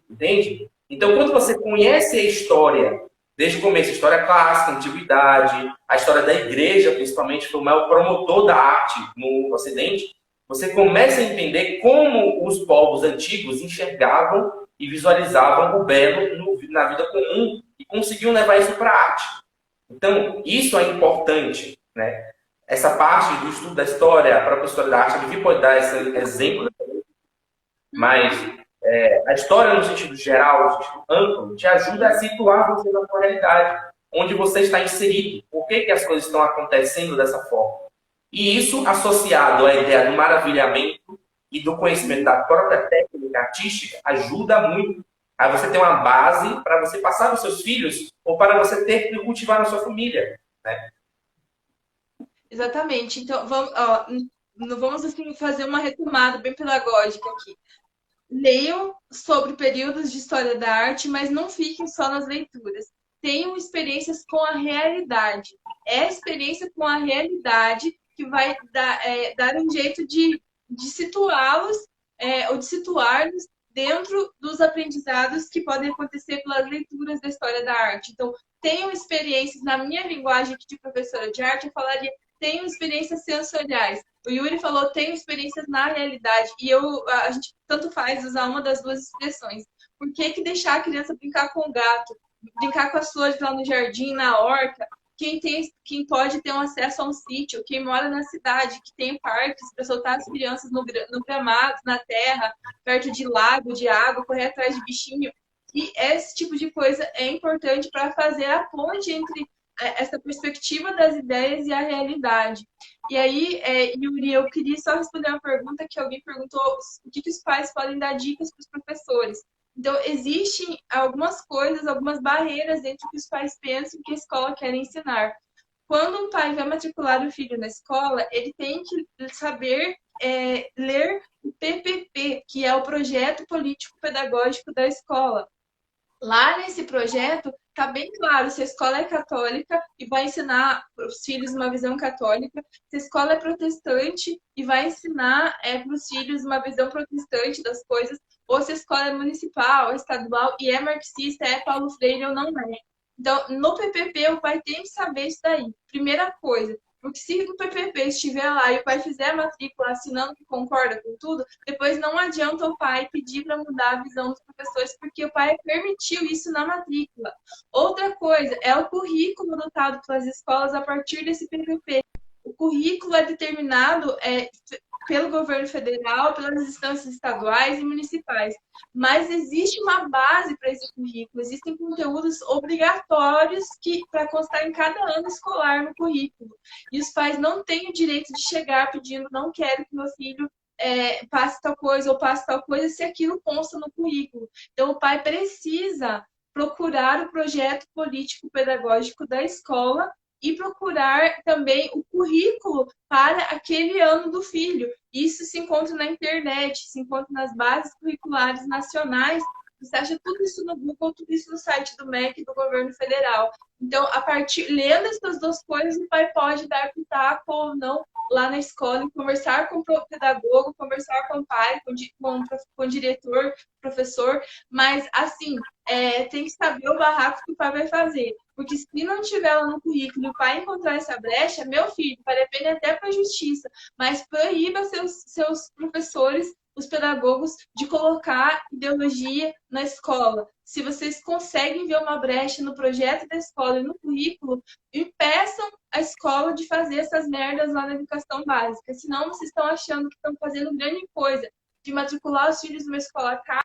entende? Então, quando você conhece a história, desde o começo, a história clássica, a antiguidade, a história da igreja, principalmente, foi o maior promotor da arte no Ocidente, você começa a entender como os povos antigos enxergavam e visualizavam o belo na vida comum e conseguiam levar isso para a arte. Então, isso é importante, né? Essa parte do estudo da história, a própria história da arte, a Vivi pode dar esse exemplo, mas a história, no sentido geral, no sentido amplo, te ajuda a situar você na sua realidade, onde você está inserido. Por que, que as coisas estão acontecendo dessa forma? E isso, associado à ideia do maravilhamento e do conhecimento da própria técnica artística, ajuda muito a você ter uma base para você passar para os seus filhos ou para você ter que cultivar na sua família. Né? Exatamente. Então, vamos assim, fazer uma retomada bem pedagógica aqui. Leiam sobre períodos de história da arte, mas não fiquem só nas leituras. Tenham experiências com a realidade. É a experiência com a realidade que vai dar um jeito de situá-los ou de situar-los dentro dos aprendizados que podem acontecer pelas leituras da história da arte. Então, tenham experiências, na minha linguagem aqui de professora de arte, eu falaria, tenham experiências sensoriais. O Yuri falou, tenho experiências na realidade. E a gente tanto faz usar uma das duas expressões. Por que deixar a criança brincar com o gato? Brincar com as flores lá no jardim, na horta? quem pode ter um acesso a um sítio, quem mora na cidade, que tem parques para soltar as crianças no gramado, na terra, perto de lago, de água, correr atrás de bichinho. E esse tipo de coisa é importante para fazer a ponte entre essa perspectiva das ideias e a realidade. E aí, Yuri, eu queria só responder uma pergunta que alguém perguntou, o que os pais podem dar dicas para os professores. Então, existem algumas coisas, algumas barreiras entre o que os pais pensam que a escola quer ensinar. Quando um pai vai matricular o filho na escola, ele tem que saber ler o PPP, que é o Projeto Político Pedagógico da Escola. Lá nesse projeto, está bem claro se a escola é católica e vai ensinar para os filhos uma visão católica, se a escola é protestante e vai ensinar para os filhos uma visão protestante das coisas, ou se a escola é municipal, é estadual e é marxista, é Paulo Freire ou não é. Então, no PPP, o pai tem que saber isso daí. Primeira coisa, porque se o PPP estiver lá e o pai fizer a matrícula assinando que concorda com tudo, depois não adianta o pai pedir para mudar a visão dos professores, porque o pai permitiu isso na matrícula. Outra coisa é o currículo adotado pelas escolas a partir desse PPP. O currículo é determinado pelo governo federal, pelas instâncias estaduais e municipais. Mas existe uma base para esse currículo, existem conteúdos obrigatórios para constar em cada ano escolar no currículo. E os pais não têm o direito de chegar pedindo, não quero que meu filho passe tal coisa ou passe tal coisa, se aquilo consta no currículo. Então, o pai precisa procurar o projeto político-pedagógico da escola e procurar também o currículo para aquele ano do filho. Isso se encontra na internet, se encontra nas bases curriculares nacionais. Você acha tudo isso no Google, tudo isso no site do MEC, do governo federal. Então, lendo essas duas coisas, o pai pode dar pitaco ou não lá na escola, conversar com o pedagogo, conversar com o pai, com o diretor, professor, mas assim, tem que saber o barraco que o pai vai fazer. Porque se não tiver lá no currículo e o pai encontrar essa brecha, meu filho, vale a pena até para a justiça, mas proíba seus professores, os pedagogos, de colocar ideologia na escola. Se vocês conseguem ver uma brecha no projeto da escola e no currículo, impeçam a escola de fazer essas merdas lá na educação básica. Senão vocês estão achando que estão fazendo grande coisa de matricular os filhos numa escola cara.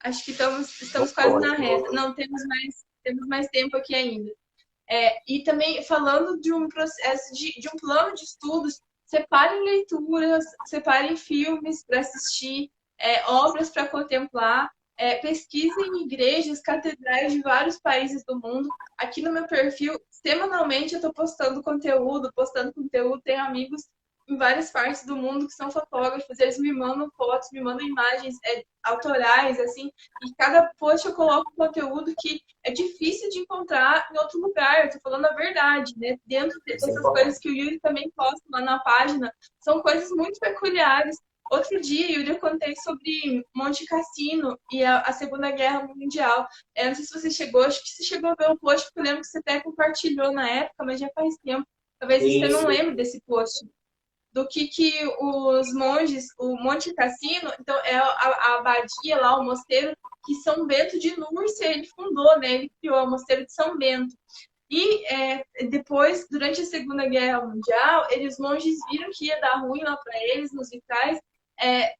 Acho que estamos quase na reta. Não, temos mais tempo aqui ainda. E também falando de um processo, de um plano de estudos, separem leituras, separem filmes para assistir, obras para contemplar, pesquisem em igrejas, catedrais de vários países do mundo. Aqui no meu perfil, semanalmente eu estou postando conteúdo, tenho amigos em várias partes do mundo que são fotógrafos, eles me mandam fotos, me mandam imagens autorais, assim, e cada post eu coloco um conteúdo que é difícil de encontrar em outro lugar, eu tô falando a verdade, né? Dentro dessas coisas que o Yuri também posta lá na página, são coisas muito peculiares. Outro dia, Yuri, eu contei sobre Monte Cassino e a Segunda Guerra Mundial. Não sei se você chegou, acho que você chegou a ver o post, porque eu lembro que você até compartilhou na época, mas já faz tempo. Talvez você não lembre desse post do que os monges, o Monte Cassino, então é a abadia lá, o mosteiro que São Bento de Núrcia ele fundou, né? Ele criou o mosteiro de São Bento. E depois, durante a Segunda Guerra Mundial, os monges viram que ia dar ruim lá para eles, nos vitrais.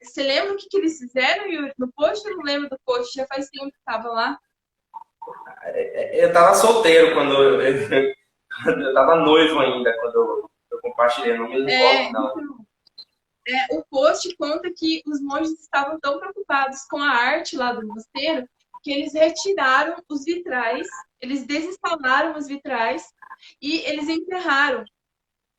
Você lembra o que eles fizeram, Yuri? No post? Eu não lembro do post, já faz tempo que estava lá. Eu estava solteiro quando eu estava noivo ainda, quando eu compartilhei, não me recordo, não. O post conta que os monges estavam tão preocupados com a arte lá do mosteiro que eles retiraram os vitrais, eles desinstalaram os vitrais e eles enterraram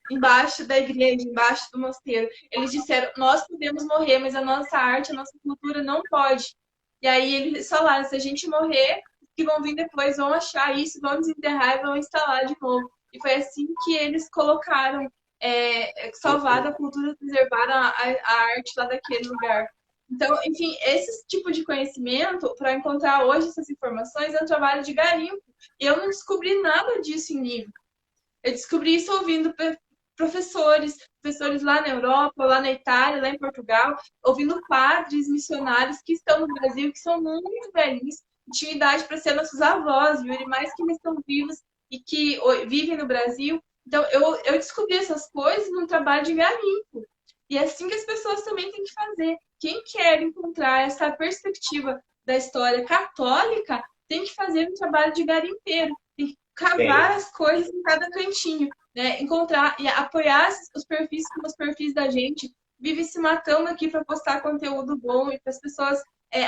embaixo da igreja, embaixo do mosteiro. Eles disseram, nós podemos morrer, mas a nossa arte, a nossa cultura não pode. E aí eles falaram, se a gente morrer, os que vão vir depois vão achar isso, vão desenterrar e vão instalar de novo. E foi assim que eles colocaram salvar a cultura, preservar a arte lá daquele lugar. Então, enfim, esse tipo de conhecimento, para encontrar hoje essas informações, é um trabalho de garimpo. Eu não descobri nada disso em livro. Eu descobri isso ouvindo professores lá na Europa, lá na Itália, lá em Portugal, ouvindo padres, missionários que estão no Brasil, que são muito velhinhos, tinham idade para ser nossos avós, viu? E mais que eles estão vivos e que vivem no Brasil. Então, eu descobri essas coisas num trabalho de garimpo. E é assim que as pessoas também têm que fazer. Quem quer encontrar essa perspectiva da história católica tem que fazer um trabalho de garimpeiro, tem que cavar as coisas em cada cantinho, né? Encontrar e apoiar os perfis como os perfis da gente. Vive se matando aqui para postar conteúdo bom e para as pessoas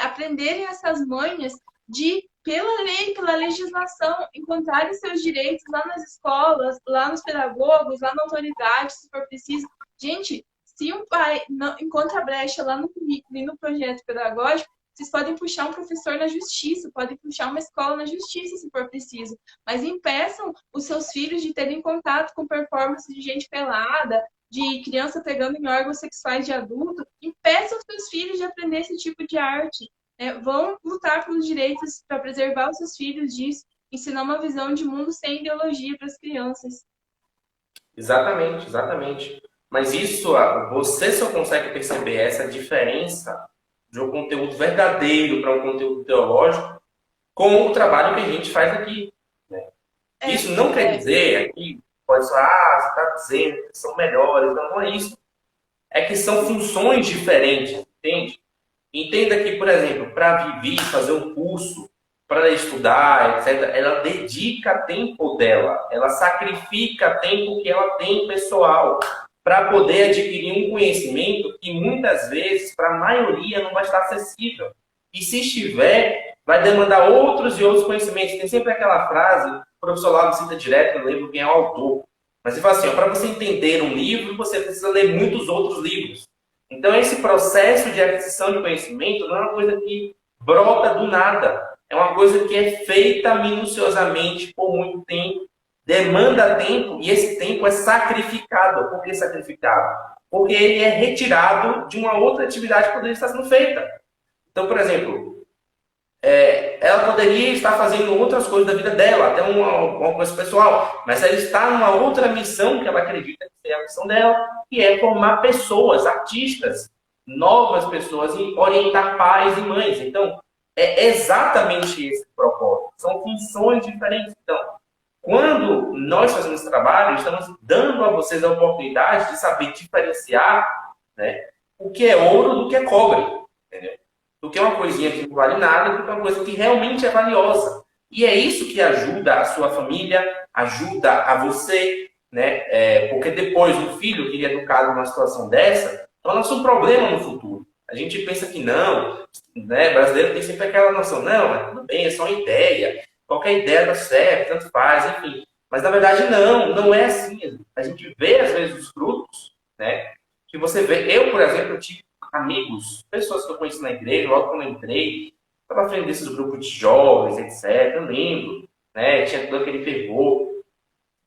aprenderem essas manhas de, pela lei, pela legislação, encontrarem seus direitos lá nas escolas, lá nos pedagogos, lá na autoridade, se for preciso. Gente, se um pai não encontra brecha lá no currículo e no projeto pedagógico, vocês podem puxar um professor na justiça, podem puxar uma escola na justiça, se for preciso. Mas impeçam os seus filhos de terem contato com performance de gente pelada, de criança pegando em órgãos sexuais de adulto. Impeçam os seus filhos de aprender esse tipo de arte. Vão lutar pelos direitos para preservar os seus filhos disso, ensinar uma visão de mundo sem ideologia para as crianças. Exatamente, exatamente. Mas isso, você só consegue perceber essa diferença de um conteúdo verdadeiro para um conteúdo teológico com o trabalho que a gente faz aqui. Né? Isso não quer dizer que pode falar, você está dizendo que são melhores. Não é isso. É que são funções diferentes, entende? Entenda que, por exemplo, para Vivi fazer um curso, para estudar, etc., ela dedica tempo dela, ela sacrifica tempo que ela tem pessoal para poder adquirir um conhecimento que muitas vezes, para a maioria, não vai estar acessível. E se estiver, vai demandar outros e outros conhecimentos. Tem sempre aquela frase, o professor lá não cita direto, não lembro quem é o autor, mas ele fala assim, para você entender um livro, você precisa ler muitos outros livros. Então, esse processo de aquisição de conhecimento não é uma coisa que brota do nada. É uma coisa que é feita minuciosamente por muito tempo, demanda tempo, e esse tempo é sacrificado. Por que sacrificado? Porque ele é retirado de uma outra atividade que poderia estar sendo feita. Então, por exemplo, ela poderia estar fazendo outras coisas da vida dela, até uma coisa pessoal, mas ela está numa outra missão que ela acredita que é a missão dela, que é formar pessoas, artistas, novas pessoas e orientar pais e mães. Então, é exatamente esse o propósito. São funções diferentes. Então, quando nós fazemos esse trabalho, estamos dando a vocês a oportunidade de saber diferenciar, né, o que é ouro do que é cobre. Entendeu? Do que é uma coisinha que não vale nada, do que é uma coisa que realmente é valiosa. E é isso que ajuda a sua família, ajuda a você, né? Porque depois o filho que é educado numa situação dessa torna-se um problema no futuro. A gente pensa que não, né? Brasileiro tem sempre aquela noção, não, tudo bem, é só uma ideia, qualquer ideia dá certo, tanto faz, enfim. Mas na verdade não é assim. A gente vê às vezes os frutos, né? Que você vê. Eu, por exemplo, eu tive amigos, pessoas que eu conheci na igreja, logo quando eu entrei, estava à frente desses grupos de jovens, etc. Eu lembro, né? Tinha todo aquele fervor.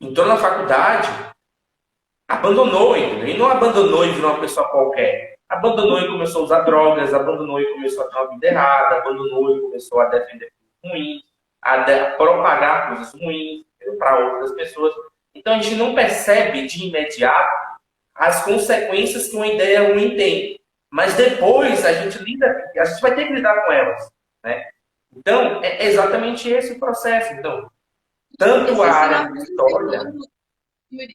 Entrou na faculdade, abandonou, entendeu? E não abandonou e virou uma pessoa qualquer. Abandonou e começou a usar drogas, abandonou e começou a ter uma vida errada, abandonou e começou a defender coisas ruins, a propagar coisas ruins para outras pessoas. Então a gente não percebe de imediato as consequências que uma ideia ruim tem. Mas depois a gente vai ter que lidar com elas, né? Então, é exatamente esse o processo. Então, tanto a área de história...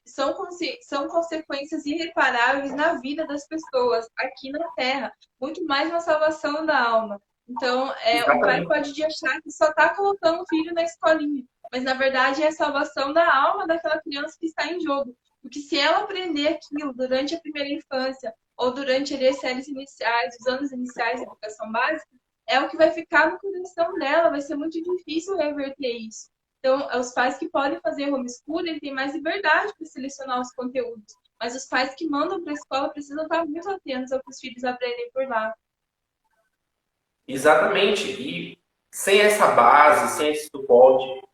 São consequências irreparáveis na vida das pessoas aqui na Terra, muito mais na salvação da alma. Então, o pai pode achar que só está colocando o filho na escolinha, mas na verdade é a salvação da alma daquela criança que está em jogo. Porque se ela aprender aquilo durante a primeira infância ou durante as séries iniciais, os anos iniciais da educação básica, é o que vai ficar no coração dela, vai ser muito difícil reverter isso. Então, os pais que podem fazer homeschooling têm mais liberdade para selecionar os conteúdos. Mas os pais que mandam para a escola precisam estar muito atentos ao que os filhos aprendem por lá. Exatamente. E sem essa base, sem esse suporte,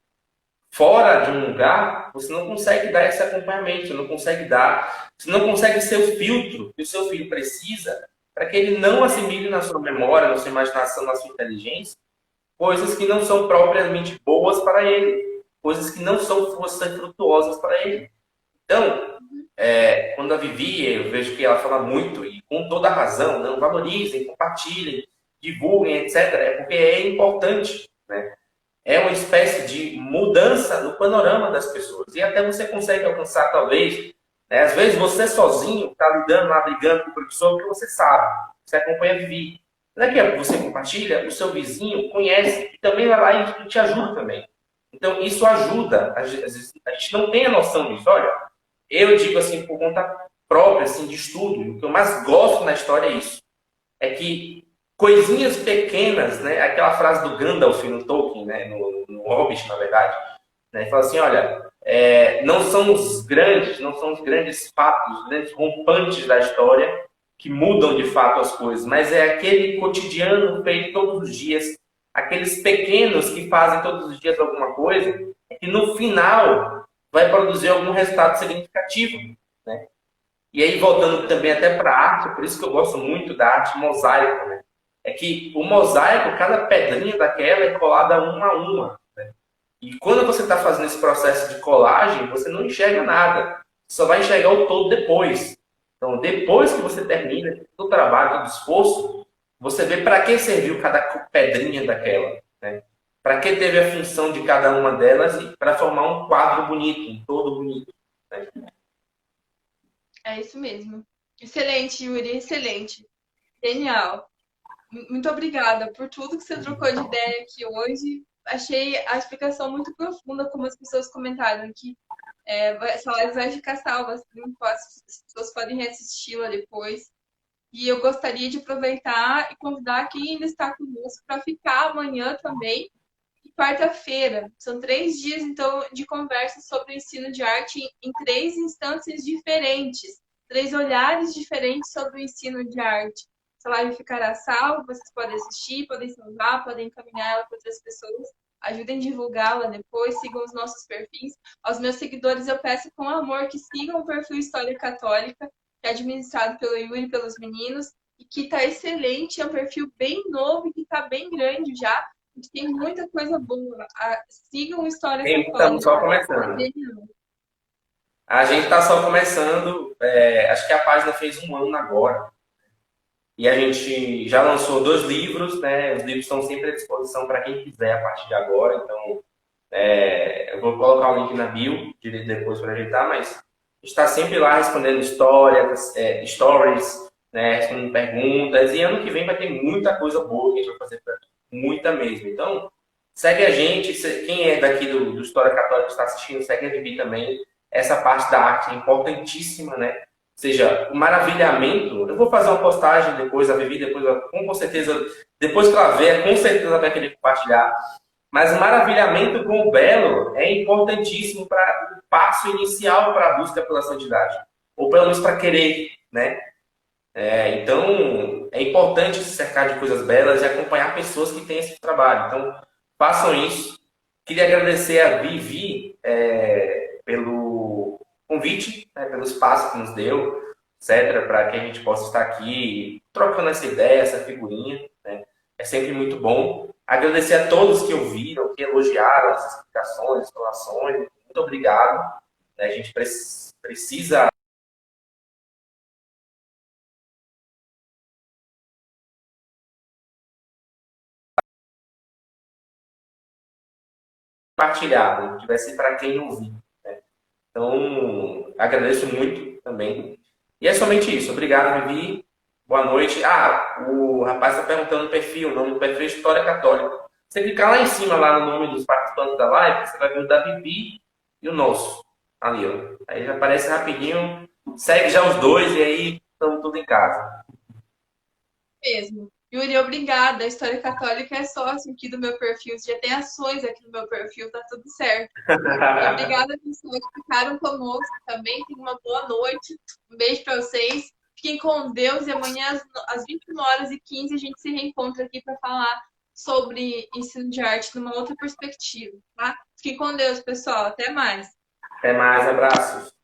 fora de um lugar, você não consegue dar esse acompanhamento, você não consegue ser o filtro que o seu filho precisa para que ele não assimile na sua memória, na sua imaginação, na sua inteligência, coisas que não são propriamente boas para ele, coisas que não são frutuosas para ele. Então, quando a Vivi, eu vejo que ela fala muito, e com toda a razão, não valorizem, compartilhem, divulguem, etc., é porque é importante, né? É uma espécie de mudança no panorama das pessoas. E até você consegue alcançar, talvez, né? Às vezes você sozinho está lidando lá, brigando com o professor, porque você sabe, você acompanha a Vivi. Daqui a pouco você compartilha, o seu vizinho conhece e também vai lá e te ajuda também. Então, isso ajuda. Às vezes, a gente não tem a noção disso. Olha, eu digo assim, por conta própria, assim, de estudo, o que eu mais gosto na história é isso. É que coisinhas pequenas, né? Aquela frase do Gandalf no Tolkien, né? No Hobbit, na verdade, né? Ele fala assim, olha, não são os grandes fatos, os grandes rompantes da história que mudam de fato as coisas, mas é aquele cotidiano feito todos os dias, aqueles pequenos que fazem todos os dias alguma coisa, que no final vai produzir algum resultado significativo, né? E aí, voltando também até para a arte, por isso que eu gosto muito da arte mosaica, né? É que o mosaico, cada pedrinha daquela é colada uma a uma, né? E quando você está fazendo esse processo de colagem, você não enxerga nada. Você só vai enxergar o todo depois. Então, depois que você termina todo o trabalho, todo o esforço, você vê para que serviu cada pedrinha daquela, né? Para que teve a função de cada uma delas e para formar um quadro bonito, um todo bonito, né? É isso mesmo. Excelente, Yuri, excelente. Genial. Muito obrigada por tudo que você trocou de ideia aqui hoje. Achei a explicação muito profunda, como as pessoas comentaram, que essa live vai ficar salva, assim, as pessoas podem reassisti-la depois. E eu gostaria de aproveitar e convidar quem ainda está conosco para ficar amanhã também e quarta-feira. São 3 dias, então, de conversa sobre o ensino de arte em 3 instâncias diferentes, 3 olhares diferentes sobre o ensino de arte. Essa live ficará salva, vocês podem assistir, podem salvar, podem encaminhar ela para outras pessoas. Ajudem a divulgá-la depois, sigam os nossos perfis. Aos meus seguidores eu peço com amor que sigam o perfil História Católica, que é administrado pelo Yuri e pelos meninos, e que está excelente, é um perfil bem novo e que está bem grande já. Tem muita coisa boa. Sigam História Estamos Católica. só começando. A gente está só começando. Acho que a página fez 1 ano agora. E a gente já lançou 2 livros, né? Os livros estão sempre à disposição para quem quiser a partir de agora. Então, eu vou colocar o link na bio depois para ajeitar, mas está sempre lá respondendo histórias, stories, né? Respondendo perguntas. E ano que vem vai ter muita coisa boa que a gente vai fazer, muita mesmo. Então, segue a gente. Quem é daqui do História Católica que está assistindo, segue a Vivi também. Essa parte da arte é importantíssima, né? Ou seja, o maravilhamento. Eu vou fazer uma postagem depois, a Vivi depois, com certeza, depois que ela ver, com certeza ela vai querer compartilhar. Mas o maravilhamento com o belo é importantíssimo para o passo inicial para a busca pela santidade. Ou pelo menos para querer, né? Então, é importante se cercar de coisas belas e acompanhar pessoas que têm esse trabalho. Então, façam isso. Queria agradecer a Vivi pelo convite, né, pelo espaço que nos deu, etc., para que a gente possa estar aqui trocando essa ideia, essa figurinha, né? É sempre muito bom. Agradecer a todos que ouviram, que elogiaram as explicações, as explanações. Muito obrigado. A gente precisa compartilhar, que vai ser para quem ouvir, né? Então, agradeço muito também. E é somente isso. Obrigado, Vivi. Boa noite. O rapaz está perguntando o perfil. O nome do perfil é História Católica. Você clicar lá em cima, lá no nome dos participantes da live, você vai ver o da Vivi e o nosso. Ali, ó. Aí já aparece rapidinho. Segue já os dois e aí estamos tudo em casa. Mesmo. Yuri, obrigada. A História Católica é sócio aqui do meu perfil. Já tem ações aqui no meu perfil, tá tudo certo. E obrigada, pessoas que ficaram conosco também. Tenham uma boa noite. Um beijo para vocês. Fiquem com Deus e amanhã às 21h15 a gente se reencontra aqui para falar sobre ensino de arte numa outra perspectiva, tá? Fiquem com Deus, pessoal. Até mais. Até mais, abraços.